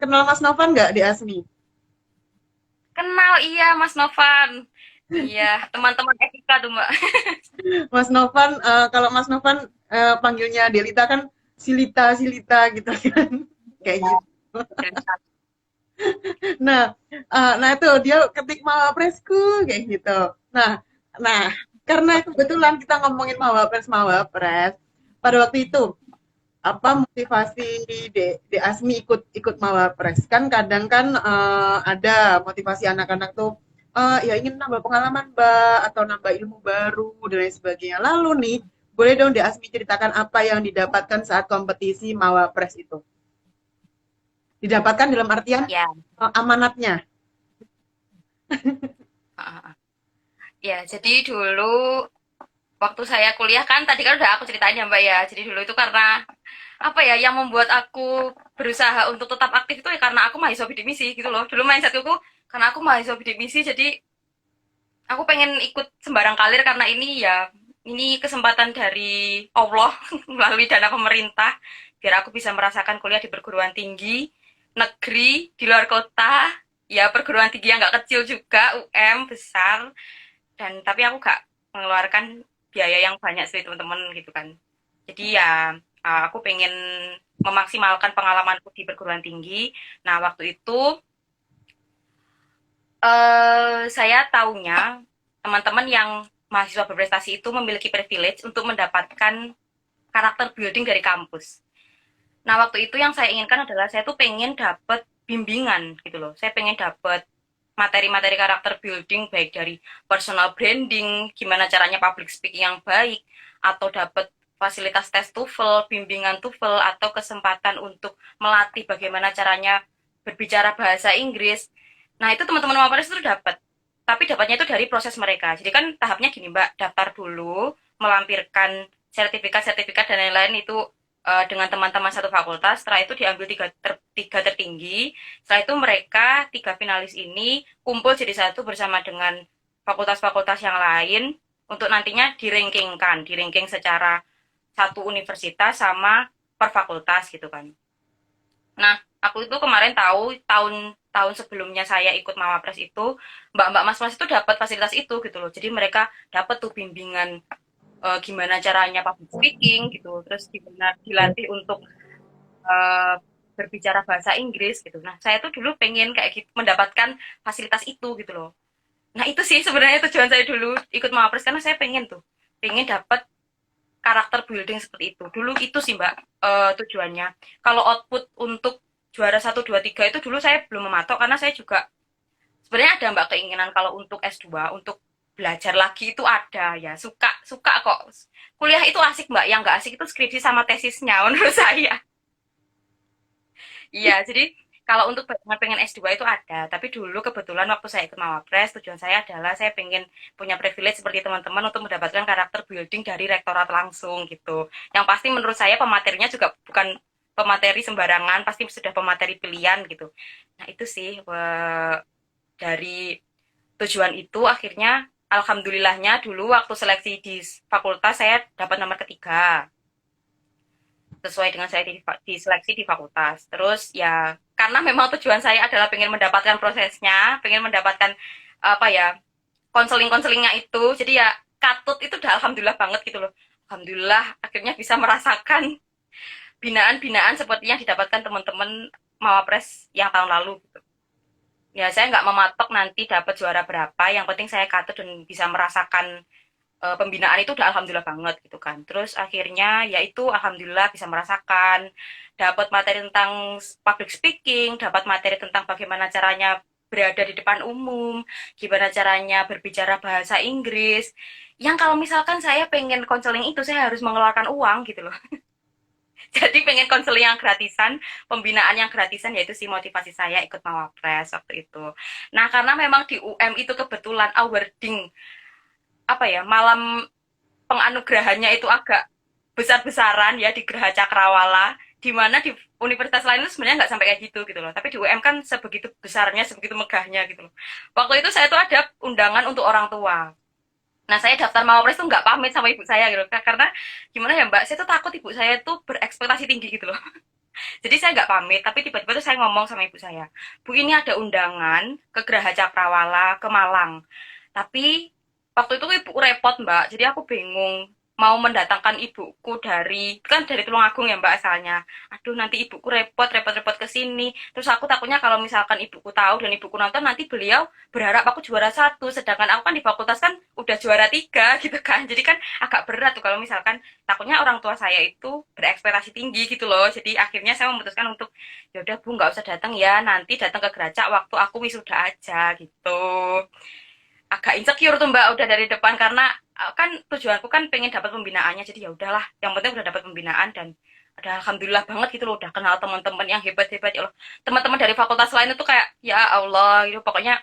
kenal Mas Novan nggak De Asmi? Kenal iya Mas Novan. Iya teman-teman Evika tuh Mbak. Mas Novan, kalau Mas Novan panggilnya Delita kan Silita, Silita gitu kan. Kayak gitu. Nah, nah itu dia ketik Mawapresku kayak gitu. Nah, nah karena kebetulan kita ngomongin Mawapres, pada waktu itu apa motivasi De Asmi ikut ikut Mawapres kan kadang kan ada motivasi anak-anak tuh ya ingin nambah pengalaman Mbak atau nambah ilmu baru dan lain sebagainya. Lalu nih, boleh dong De Asmi ceritakan apa yang didapatkan saat kompetisi Mawapres itu? Didapatkan dalam artian Ya. amanatnya. Ya, jadi dulu waktu saya kuliah kan tadi kan udah aku ceritain ya Mbak ya. Jadi dulu itu karena apa ya yang membuat aku berusaha untuk tetap aktif itu ya karena aku mahasiswa bidik misi gitu loh. Dulu mindsetku karena aku mahasiswa bidik misi jadi aku pengen ikut sembarang kalir karena ini ya ini kesempatan dari Allah melalui dana pemerintah biar aku bisa merasakan kuliah di perguruan tinggi negeri di luar kota ya perguruan tinggi yang nggak kecil juga UM besar dan tapi aku gak mengeluarkan biaya yang banyak sih teman-teman gitu kan jadi ya aku pengen memaksimalkan pengalamanku di perguruan tinggi nah waktu itu saya taunya teman-teman yang mahasiswa berprestasi itu memiliki privilege untuk mendapatkan karakter building dari kampus. Nah, waktu itu yang saya inginkan adalah saya tuh pengen dapat bimbingan gitu loh. Saya pengen dapat materi-materi karakter building baik dari personal branding, gimana caranya public speaking yang baik, atau dapat fasilitas tes TOEFL, bimbingan TOEFL, atau kesempatan untuk melatih bagaimana caranya berbicara bahasa Inggris. Nah, itu teman-teman Maparis itu dapat. Tapi dapatnya itu dari proses mereka. Jadi kan tahapnya gini, Mbak, daftar dulu, melampirkan sertifikat-sertifikat dan lain-lain itu dengan teman-teman satu fakultas. Setelah itu diambil tiga tertinggi. Setelah itu mereka tiga finalis ini kumpul jadi satu bersama dengan fakultas-fakultas yang lain untuk nantinya di ranking secara satu universitas sama per fakultas gitu kan. Nah, aku itu kemarin tahu tahun sebelumnya saya ikut Mawapres itu mbak-mbak mas-mas itu dapat fasilitas itu gitu loh. Jadi mereka dapat tuh bimbingan gimana caranya public speaking gitu, terus gimana dilatih untuk uh, berbicara bahasa Inggris gitu. Nah, saya tuh dulu pengen kayak gitu mendapatkan fasilitas itu gitu loh. Nah, itu sih sebenarnya tujuan saya dulu ikut Mawapres karena saya pengen dapat karakter building seperti itu. Dulu itu sih Mbak tujuannya. Kalau output untuk juara satu 2 3 itu dulu saya belum mematok karena saya juga sebenarnya ada Mbak keinginan kalau untuk S2 untuk belajar lagi itu ada ya suka suka kok kuliah itu asik Mbak yang nggak asik itu skripsi sama tesisnya menurut saya Iya, jadi kalau untuk pengen S2 itu ada, tapi dulu kebetulan waktu saya ikut Mawapres, tujuan saya adalah saya pengen punya privilege seperti teman-teman untuk mendapatkan karakter building dari rektorat langsung gitu. Yang pasti menurut saya pematerinya juga bukan pemateri sembarangan, pasti sudah pemateri pilihan gitu. Nah itu sih dari tujuan itu akhirnya alhamdulillahnya dulu waktu seleksi di fakultas saya dapat nomor ketiga sesuai dengan saya di seleksi di fakultas. Terus ya karena memang tujuan saya adalah pengen mendapatkan prosesnya, pengen mendapatkan apa ya konseling-konselingnya itu. Jadi ya katut itu udah alhamdulillah banget gitu loh. Alhamdulillah akhirnya bisa merasakan binaan-binaan seperti yang didapatkan teman-teman Mawapres yang tahun lalu gitu. Ya saya nggak mematok nanti dapat juara berapa, yang penting saya katut dan bisa merasakan pembinaan itu udah alhamdulillah banget gitu kan. Terus akhirnya ya itu alhamdulillah bisa merasakan dapat materi tentang public speaking, dapat materi tentang bagaimana caranya berada di depan umum, gimana caranya berbicara bahasa Inggris. Yang kalau misalkan saya pengen konseling itu saya harus mengeluarkan uang gitu loh. Jadi pengen konseling yang gratisan, pembinaan yang gratisan yaitu si motivasi saya ikut Mawapres waktu itu. Nah, karena memang di UM itu kebetulan awarding apa ya, malam penganugerahannya itu agak besar-besaran ya di Geraha Cakrawala, di mana di universitas lain itu sebenarnya nggak sampai kayak gitu loh. Tapi di UM kan sebegitu besarnya, sebegitu megahnya gitu loh. Waktu itu saya tuh ada undangan untuk orang tua. Nah, saya daftar Mawapres tuh nggak pamit sama ibu saya gitu. Karena gimana ya Mbak, saya tuh takut ibu saya tuh berekspektasi tinggi gitu loh. Jadi saya nggak pamit, tapi tiba-tiba tuh saya ngomong sama ibu saya, Bu ini ada undangan ke Geraha Cakrawala, ke Malang. Tapi waktu itu ibu repot Mbak, jadi aku bingung mau mendatangkan ibuku dari kan dari Tulungagung ya Mbak asalnya. Aduh nanti ibuku repot-repot ke sini. Terus aku takutnya kalau misalkan ibuku tahu dan ibuku nonton nanti beliau berharap aku juara satu, sedangkan aku kan di fakultas kan udah juara tiga gitu kan. Jadi kan agak berat tuh kalau misalkan takutnya orang tua saya itu berekspektasi tinggi gitu loh. Jadi akhirnya saya memutuskan untuk ya udah Bu nggak usah datang ya, nanti datang ke Geracak waktu aku wisuda aja gitu. Agak insecure tuh Mbak udah dari depan karena kan tujuanku kan pengen dapat pembinaannya, jadi ya udahlah yang penting udah dapat pembinaan dan ada alhamdulillah banget gitu loh udah kenal teman-teman yang hebat-hebat ya Allah. Teman-teman dari fakultas lain itu kayak ya Allah itu pokoknya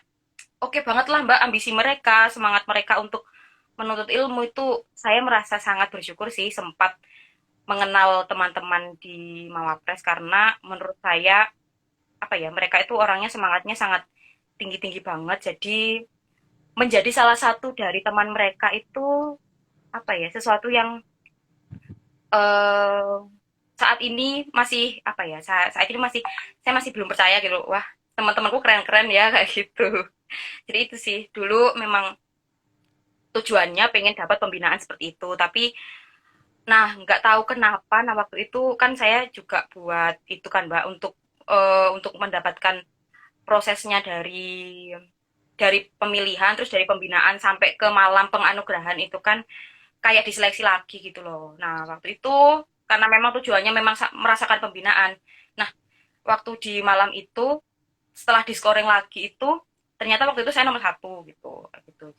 oke banget lah Mbak ambisi mereka, semangat mereka untuk menuntut ilmu itu saya merasa sangat bersyukur sih sempat mengenal teman-teman di Mawapres karena menurut saya apa ya mereka itu orangnya semangatnya sangat tinggi-tinggi banget jadi menjadi salah satu dari teman mereka itu apa ya sesuatu yang eh, saat ini masih apa ya saat ini masih saya masih belum percaya gitu wah teman-temanku keren-keren ya kayak gitu jadi itu sih dulu memang tujuannya pengen dapat pembinaan seperti itu tapi nah nggak tahu kenapa nah waktu itu kan saya juga buat itu kan mbak untuk mendapatkan prosesnya dari pemilihan terus dari pembinaan sampai ke malam penganugerahan itu kan kayak diseleksi lagi gitu loh. Nah, waktu itu karena memang tujuannya memang merasakan pembinaan. Nah, waktu di malam itu setelah di scoring lagi itu ternyata waktu itu saya nomor satu gitu.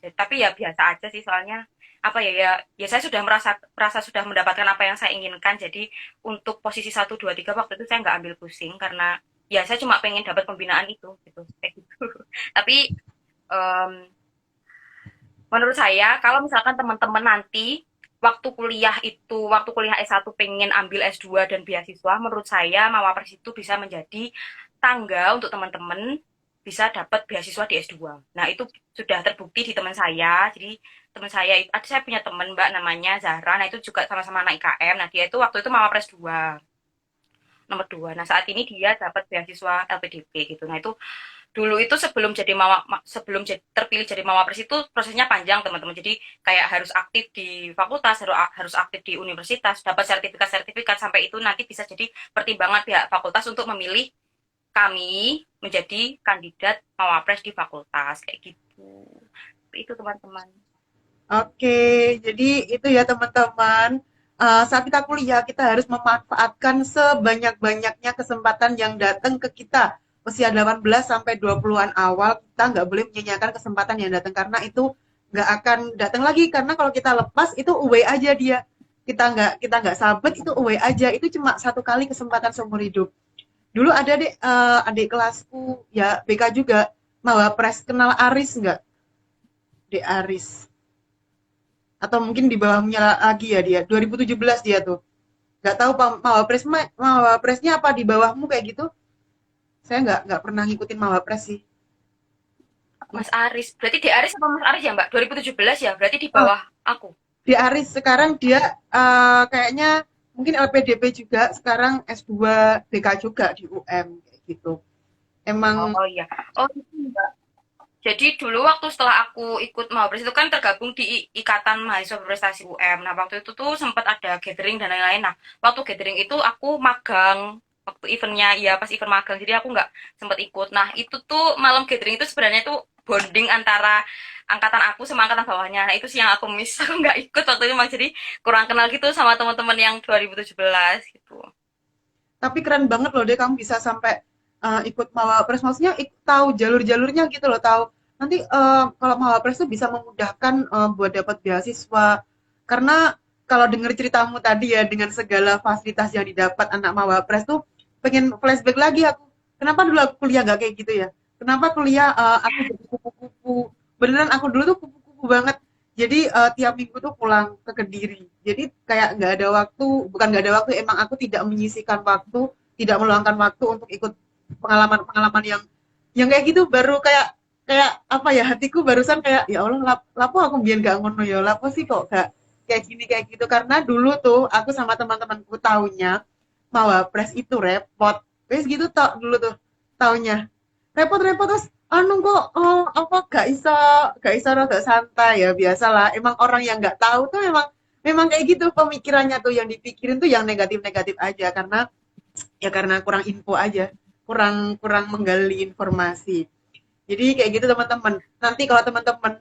Jadi, tapi ya biasa aja sih soalnya apa ya saya sudah merasa sudah mendapatkan apa yang saya inginkan jadi untuk posisi satu dua tiga waktu itu saya nggak ambil pusing karena ya saya cuma pengen dapat pembinaan itu gitu kayak gitu tapi um, menurut saya kalau misalkan teman-teman nanti waktu kuliah S1 pengen ambil S2 dan beasiswa, menurut saya Mawapres itu bisa menjadi tangga untuk teman-teman bisa dapat beasiswa di S2. Nah, itu sudah terbukti di teman saya. Jadi teman saya itu ada saya punya teman Mbak namanya Zahra. Nah, itu juga sama-sama anak IKM. Nah, dia itu waktu itu Mawapres 2 nomor 2. Nah, saat ini dia dapat beasiswa LPDP gitu. Nah, itu dulu itu sebelum terpilih jadi mawapres itu prosesnya panjang teman-teman jadi kayak harus aktif di fakultas harus aktif di universitas dapat sertifikat sampai itu nanti bisa jadi pertimbangan pihak fakultas untuk memilih kami menjadi kandidat mawapres di fakultas kayak gitu itu teman-teman. Oke, jadi itu ya teman-teman. Saat kita kuliah, kita harus memanfaatkan sebanyak-banyaknya kesempatan yang datang ke kita. Usia 18 sampai 20-an awal, kita nggak boleh menyanyiakan kesempatan yang datang. Karena itu nggak akan datang lagi. Karena kalau kita lepas, itu away aja dia. Kita nggak sabet, itu away aja. Itu cuma satu kali kesempatan seumur hidup. Dulu ada deh adik kelasku ya BK juga Mawapres, kenal Aris nggak? Dek Aris. Atau mungkin di bawahnya lagi ya dia. 2017 dia tuh. Nggak tahu Mawapres Mawapresnya apa di bawahmu kayak gitu? Saya nggak pernah ngikutin Mawapres sih. Mas Aris. Berarti di Aris apa Mas Aris ya, Mbak? 2017 ya? Berarti di Oh, bawah aku. di Aris sekarang dia kayaknya mungkin LPDP juga, sekarang S2 BK juga di UM kayak gitu. Emang Oh iya. Oh, itu, Mbak. Jadi dulu waktu setelah aku ikut Mawapres itu kan tergabung di Ikatan Mahasiswa Berprestasi UM. Nah, waktu itu tuh sempat ada gathering dan lain-lain. Nah, waktu gathering itu aku magang. Waktu eventnya, ya pas event magang. Jadi aku nggak sempat ikut. Nah, itu tuh malam gathering itu sebenarnya tuh bonding antara angkatan aku sama angkatan bawahnya. Nah, itu sih yang aku miss. Aku nggak ikut waktu itu, Mas. Jadi kurang kenal gitu sama teman-teman yang 2017 gitu. tapi keren banget loh deh kamu bisa sampai ikut Mawapres. Maksudnya tahu jalur-jalurnya gitu loh, tahu nanti kalau Mawapres tuh bisa memudahkan buat dapat beasiswa. Karena kalau denger ceritamu tadi ya dengan segala fasilitas yang didapat anak Mawapres tuh pengen flashback lagi aku. Kenapa dulu aku kuliah nggak kayak gitu ya? Kenapa kuliah aku jadi kupu-kupu? Beneran aku dulu tuh kupu-kupu banget. Jadi tiap minggu tuh pulang ke Kediri. Jadi kayak nggak ada waktu, bukan nggak ada waktu, emang aku tidak menyisihkan waktu, tidak meluangkan waktu untuk ikut pengalaman-pengalaman yang kayak gitu. Baru kayak kayak apa ya, hatiku barusan kayak ya Allah lapo aku biar gak ngono ya, lapo sih kok gak kayak gini kayak gitu. Karena dulu tuh aku sama teman-temanku taunya Mawapres itu repot. Wes gitu tok dulu tuh taunya repot-repot terus anu kok apa gak iso rada santai ya, biasalah emang orang yang nggak tahu tuh memang memang kayak gitu pemikirannya tuh, yang dipikirin tuh yang negatif-negatif aja karena ya karena kurang info aja, kurang kurang menggali informasi. Jadi kayak gitu teman-teman. Nanti kalau teman-teman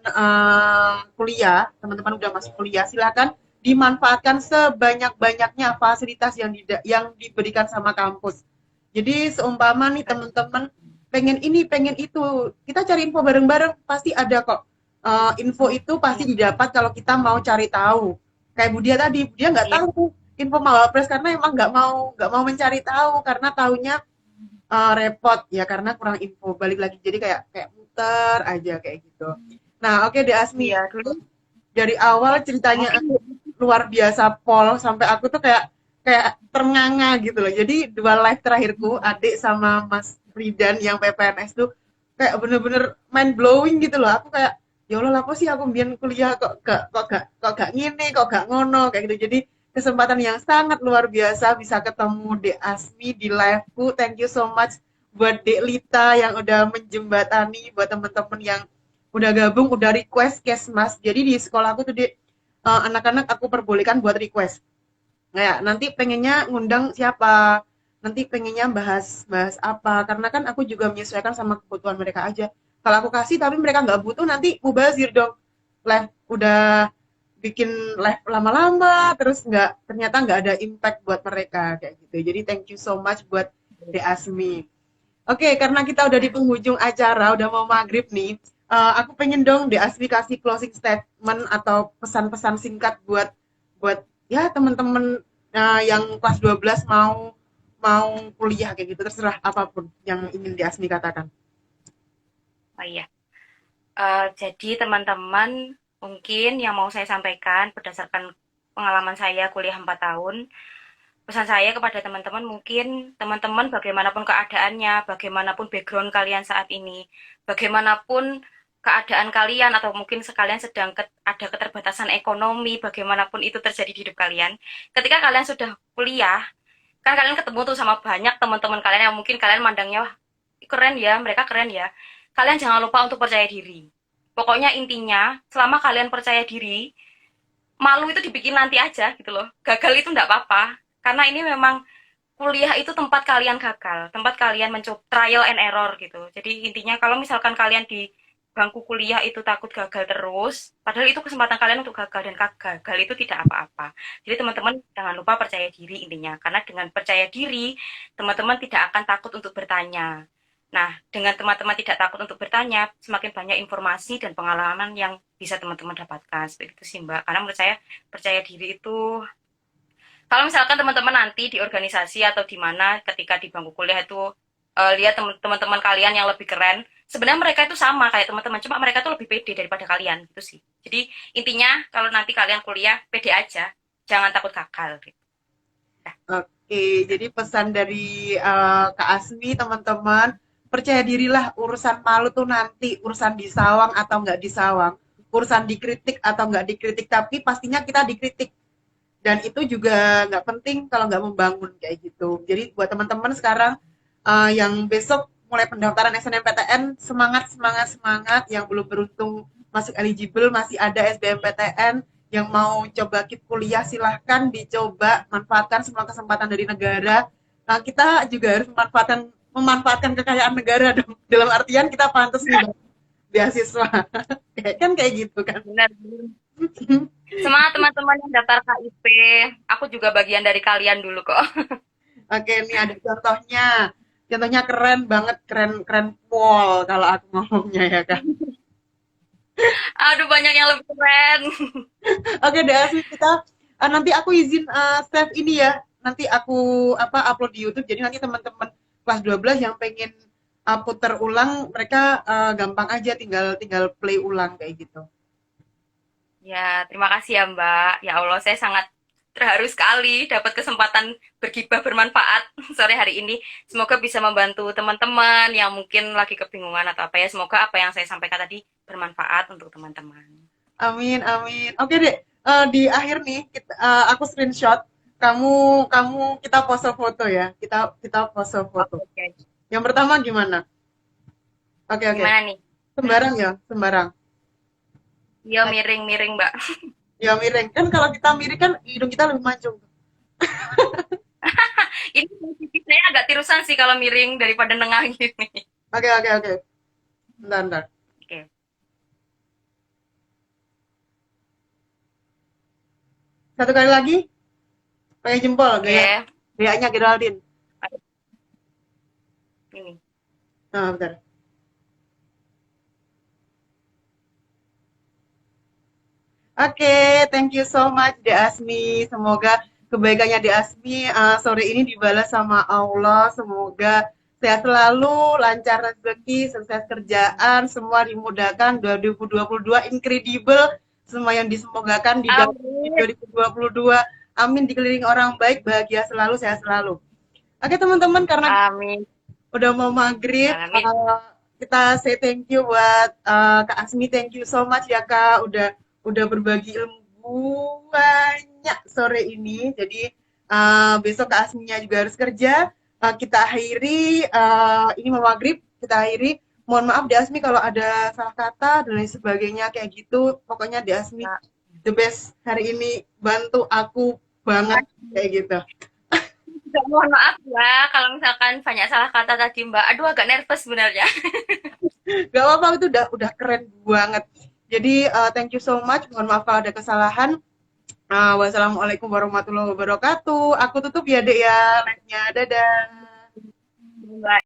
kuliah, teman-teman udah masuk kuliah, silakan dimanfaatkan sebanyak-banyaknya fasilitas yang diberikan sama kampus. Jadi seumpama nih teman-teman pengen ini, pengen itu, kita cari info bareng-bareng, pasti ada kok. Info itu pasti didapat kalau kita mau cari tahu. Kayak Budia tadi, Budia nggak Iya. tahu info Mawapres karena emang nggak mau mencari tahu karena taunya repot ya karena kurang info, balik lagi jadi kayak kayak muter aja kayak gitu. Nah oke deh Asmi, Iya, dulu dari awal ceritanya mungkin luar biasa pol sampai aku tuh kayak kayak ternganga gitu loh. Jadi dua live terakhirku adik sama Mas Ridan yang PPNS tuh kayak bener-bener mind blowing gitu loh. Aku kayak ya Allah apa sih aku biar kuliah kok gak ngene kok gak ngono kayak gitu. Jadi kesempatan yang sangat luar biasa bisa ketemu Dek Asmi di liveku. Thank you so much buat Dek Lita yang udah menjembatani buat temen-temen yang udah gabung, udah request Kesmas. Jadi di sekolahku tuh Dek, anak-anak aku perbolehkan buat request. Kayak nanti pengennya ngundang siapa, nanti pengennya bahas bahas apa. Karena kan aku juga menyesuaikan sama kebutuhan mereka aja. Kalau aku kasih tapi mereka nggak butuh, nanti mubazir dong. Live udah bikin live lama-lama terus ternyata nggak ada impact buat mereka kayak gitu. Jadi thank you so much buat De Asmi. Oke, karena kita udah di penghujung acara, udah mau maghrib nih. Aku pengen dong De Asmi kasih closing statement atau pesan-pesan singkat buat buat ya teman-teman yang kelas 12 mau mau kuliah kayak gitu, terserah apapun yang ingin De Asmi katakan. oh iya. Jadi teman-teman, mungkin yang mau saya sampaikan berdasarkan pengalaman saya kuliah 4 tahun, pesan saya kepada teman-teman mungkin teman-teman bagaimanapun keadaannya, bagaimanapun background kalian saat ini, bagaimanapun keadaan kalian atau mungkin sekalian sedang ada keterbatasan ekonomi, bagaimanapun itu terjadi di hidup kalian, ketika kalian sudah kuliah, kan kalian ketemu tuh sama banyak teman-teman kalian yang mungkin kalian mandangnya wah keren ya, mereka keren ya. Kalian jangan lupa untuk percaya diri. Pokoknya intinya, selama kalian percaya diri, malu itu dibikin nanti aja gitu loh. Gagal itu enggak apa-apa. Karena ini memang kuliah itu tempat kalian gagal, tempat kalian mencoba trial and error gitu. Jadi intinya kalau misalkan kalian di bangku kuliah itu takut gagal terus, padahal itu kesempatan kalian untuk gagal dan gagal itu tidak apa-apa. Jadi teman-teman jangan lupa percaya diri intinya, karena dengan percaya diri teman-teman tidak akan takut untuk bertanya. Nah, dengan teman-teman tidak takut untuk bertanya, semakin banyak informasi dan pengalaman yang bisa teman-teman dapatkan. Seperti itu sih Mbak. Karena menurut saya percaya diri itu Kalau misalkan teman-teman nanti di organisasi atau di mana ketika di bangku kuliah itu lihat teman-teman kalian yang lebih keren, sebenarnya mereka itu sama kayak teman-teman, cuma mereka tuh lebih pede daripada kalian gitu sih. Jadi intinya kalau nanti kalian kuliah pede aja, jangan takut gagal gitu. Nah, Oke, jadi pesan dari Kak Asmi, teman-teman, percaya dirilah urusan malu tuh nanti, urusan disawang atau nggak disawang, urusan dikritik atau nggak dikritik, tapi pastinya kita dikritik. Dan itu juga nggak penting kalau nggak membangun kayak gitu. Jadi buat teman-teman sekarang yang besok mulai pendaftaran SNMPTN, semangat, semangat, semangat. Yang belum beruntung masuk eligible, masih ada SBMPTN. Yang mau coba keep kuliah, silahkan dicoba, manfaatkan semua kesempatan dari negara. Nah, kita juga harus memanfaatkan kekayaan negara dong. Dalam artian kita pantas nih beasiswa. Kan kayak gitu kan. benar. Semangat teman-teman yang daftar KIP. Aku juga bagian dari kalian dulu kok. Oke, ini ada contohnya. Contohnya keren banget, keren keren pol kalau aku ngomongnya ya kan. Aduh, banyak yang lebih keren. Oke, deh Asmi, kita nanti aku izin save ini ya. Nanti aku upload di YouTube. Jadi nanti teman-teman kelas 12 yang pengen putar ulang, mereka gampang aja tinggal tinggal play ulang kayak gitu. Ya, terima kasih ya Mbak. Ya Allah, saya sangat terharu sekali dapat kesempatan bergibah bermanfaat sore hari ini. Semoga bisa membantu teman-teman yang mungkin lagi kebingungan atau apa ya. Semoga apa yang saya sampaikan tadi bermanfaat untuk teman-teman. Amin, amin. Oke deh, di akhir nih aku screenshot. Kamu kamu kita pose foto ya. Kita pose foto. Oke, okay. Yang pertama gimana? Oke, oke. Gimana nih? Sembarang ya, sembarang. Dia miring-miring Mbak. Ya miring. Kan kalau kita miring kan hidung kita lebih mancung. Ini posisi saya agak tirusan sih kalau miring daripada nengah gini. Oke, oke, oke. Bentar, bentar. Oke. Satu kali lagi, pakai jempol, Oke. gayanya Geraldine. Ini. Nah, bentar. Oke, thank you so much, De Asmi. Semoga kebaikannya De Asmi sore ini dibalas sama Allah. Semoga sehat selalu, lancar rezeki, sukses kerjaan, semua dimudahkan. 2022 incredible, semua yang disemogakan di dalam Amin. 2022. Amin, dikelilingi orang baik, bahagia selalu, sehat selalu. Oke teman-teman, karena Amin. udah mau maghrib, Amin. kita say thank you buat Kak Asmi, thank you so much ya Kak, udah berbagi ilmu banyak sore ini. Jadi besok Kak Asminya juga harus kerja. Kita akhiri ini mau maghrib, kita akhiri. Mohon maaf De Asmi kalau ada salah kata dan lain sebagainya kayak gitu. Pokoknya De Asmi the best hari ini, bantu aku banget kayak gitu. Juga mohon maaf ya kalau misalkan banyak salah kata tadi Mbak. Aduh, agak nervous sebenarnya. Gak apa-apa, itu udah keren banget. Jadi thank you so much. Mohon maaf kalau ada kesalahan. Wassalamualaikum warahmatullahi wabarakatuh. Aku tutup ya, Dek ya. Live-nya. Dadah. Mbak.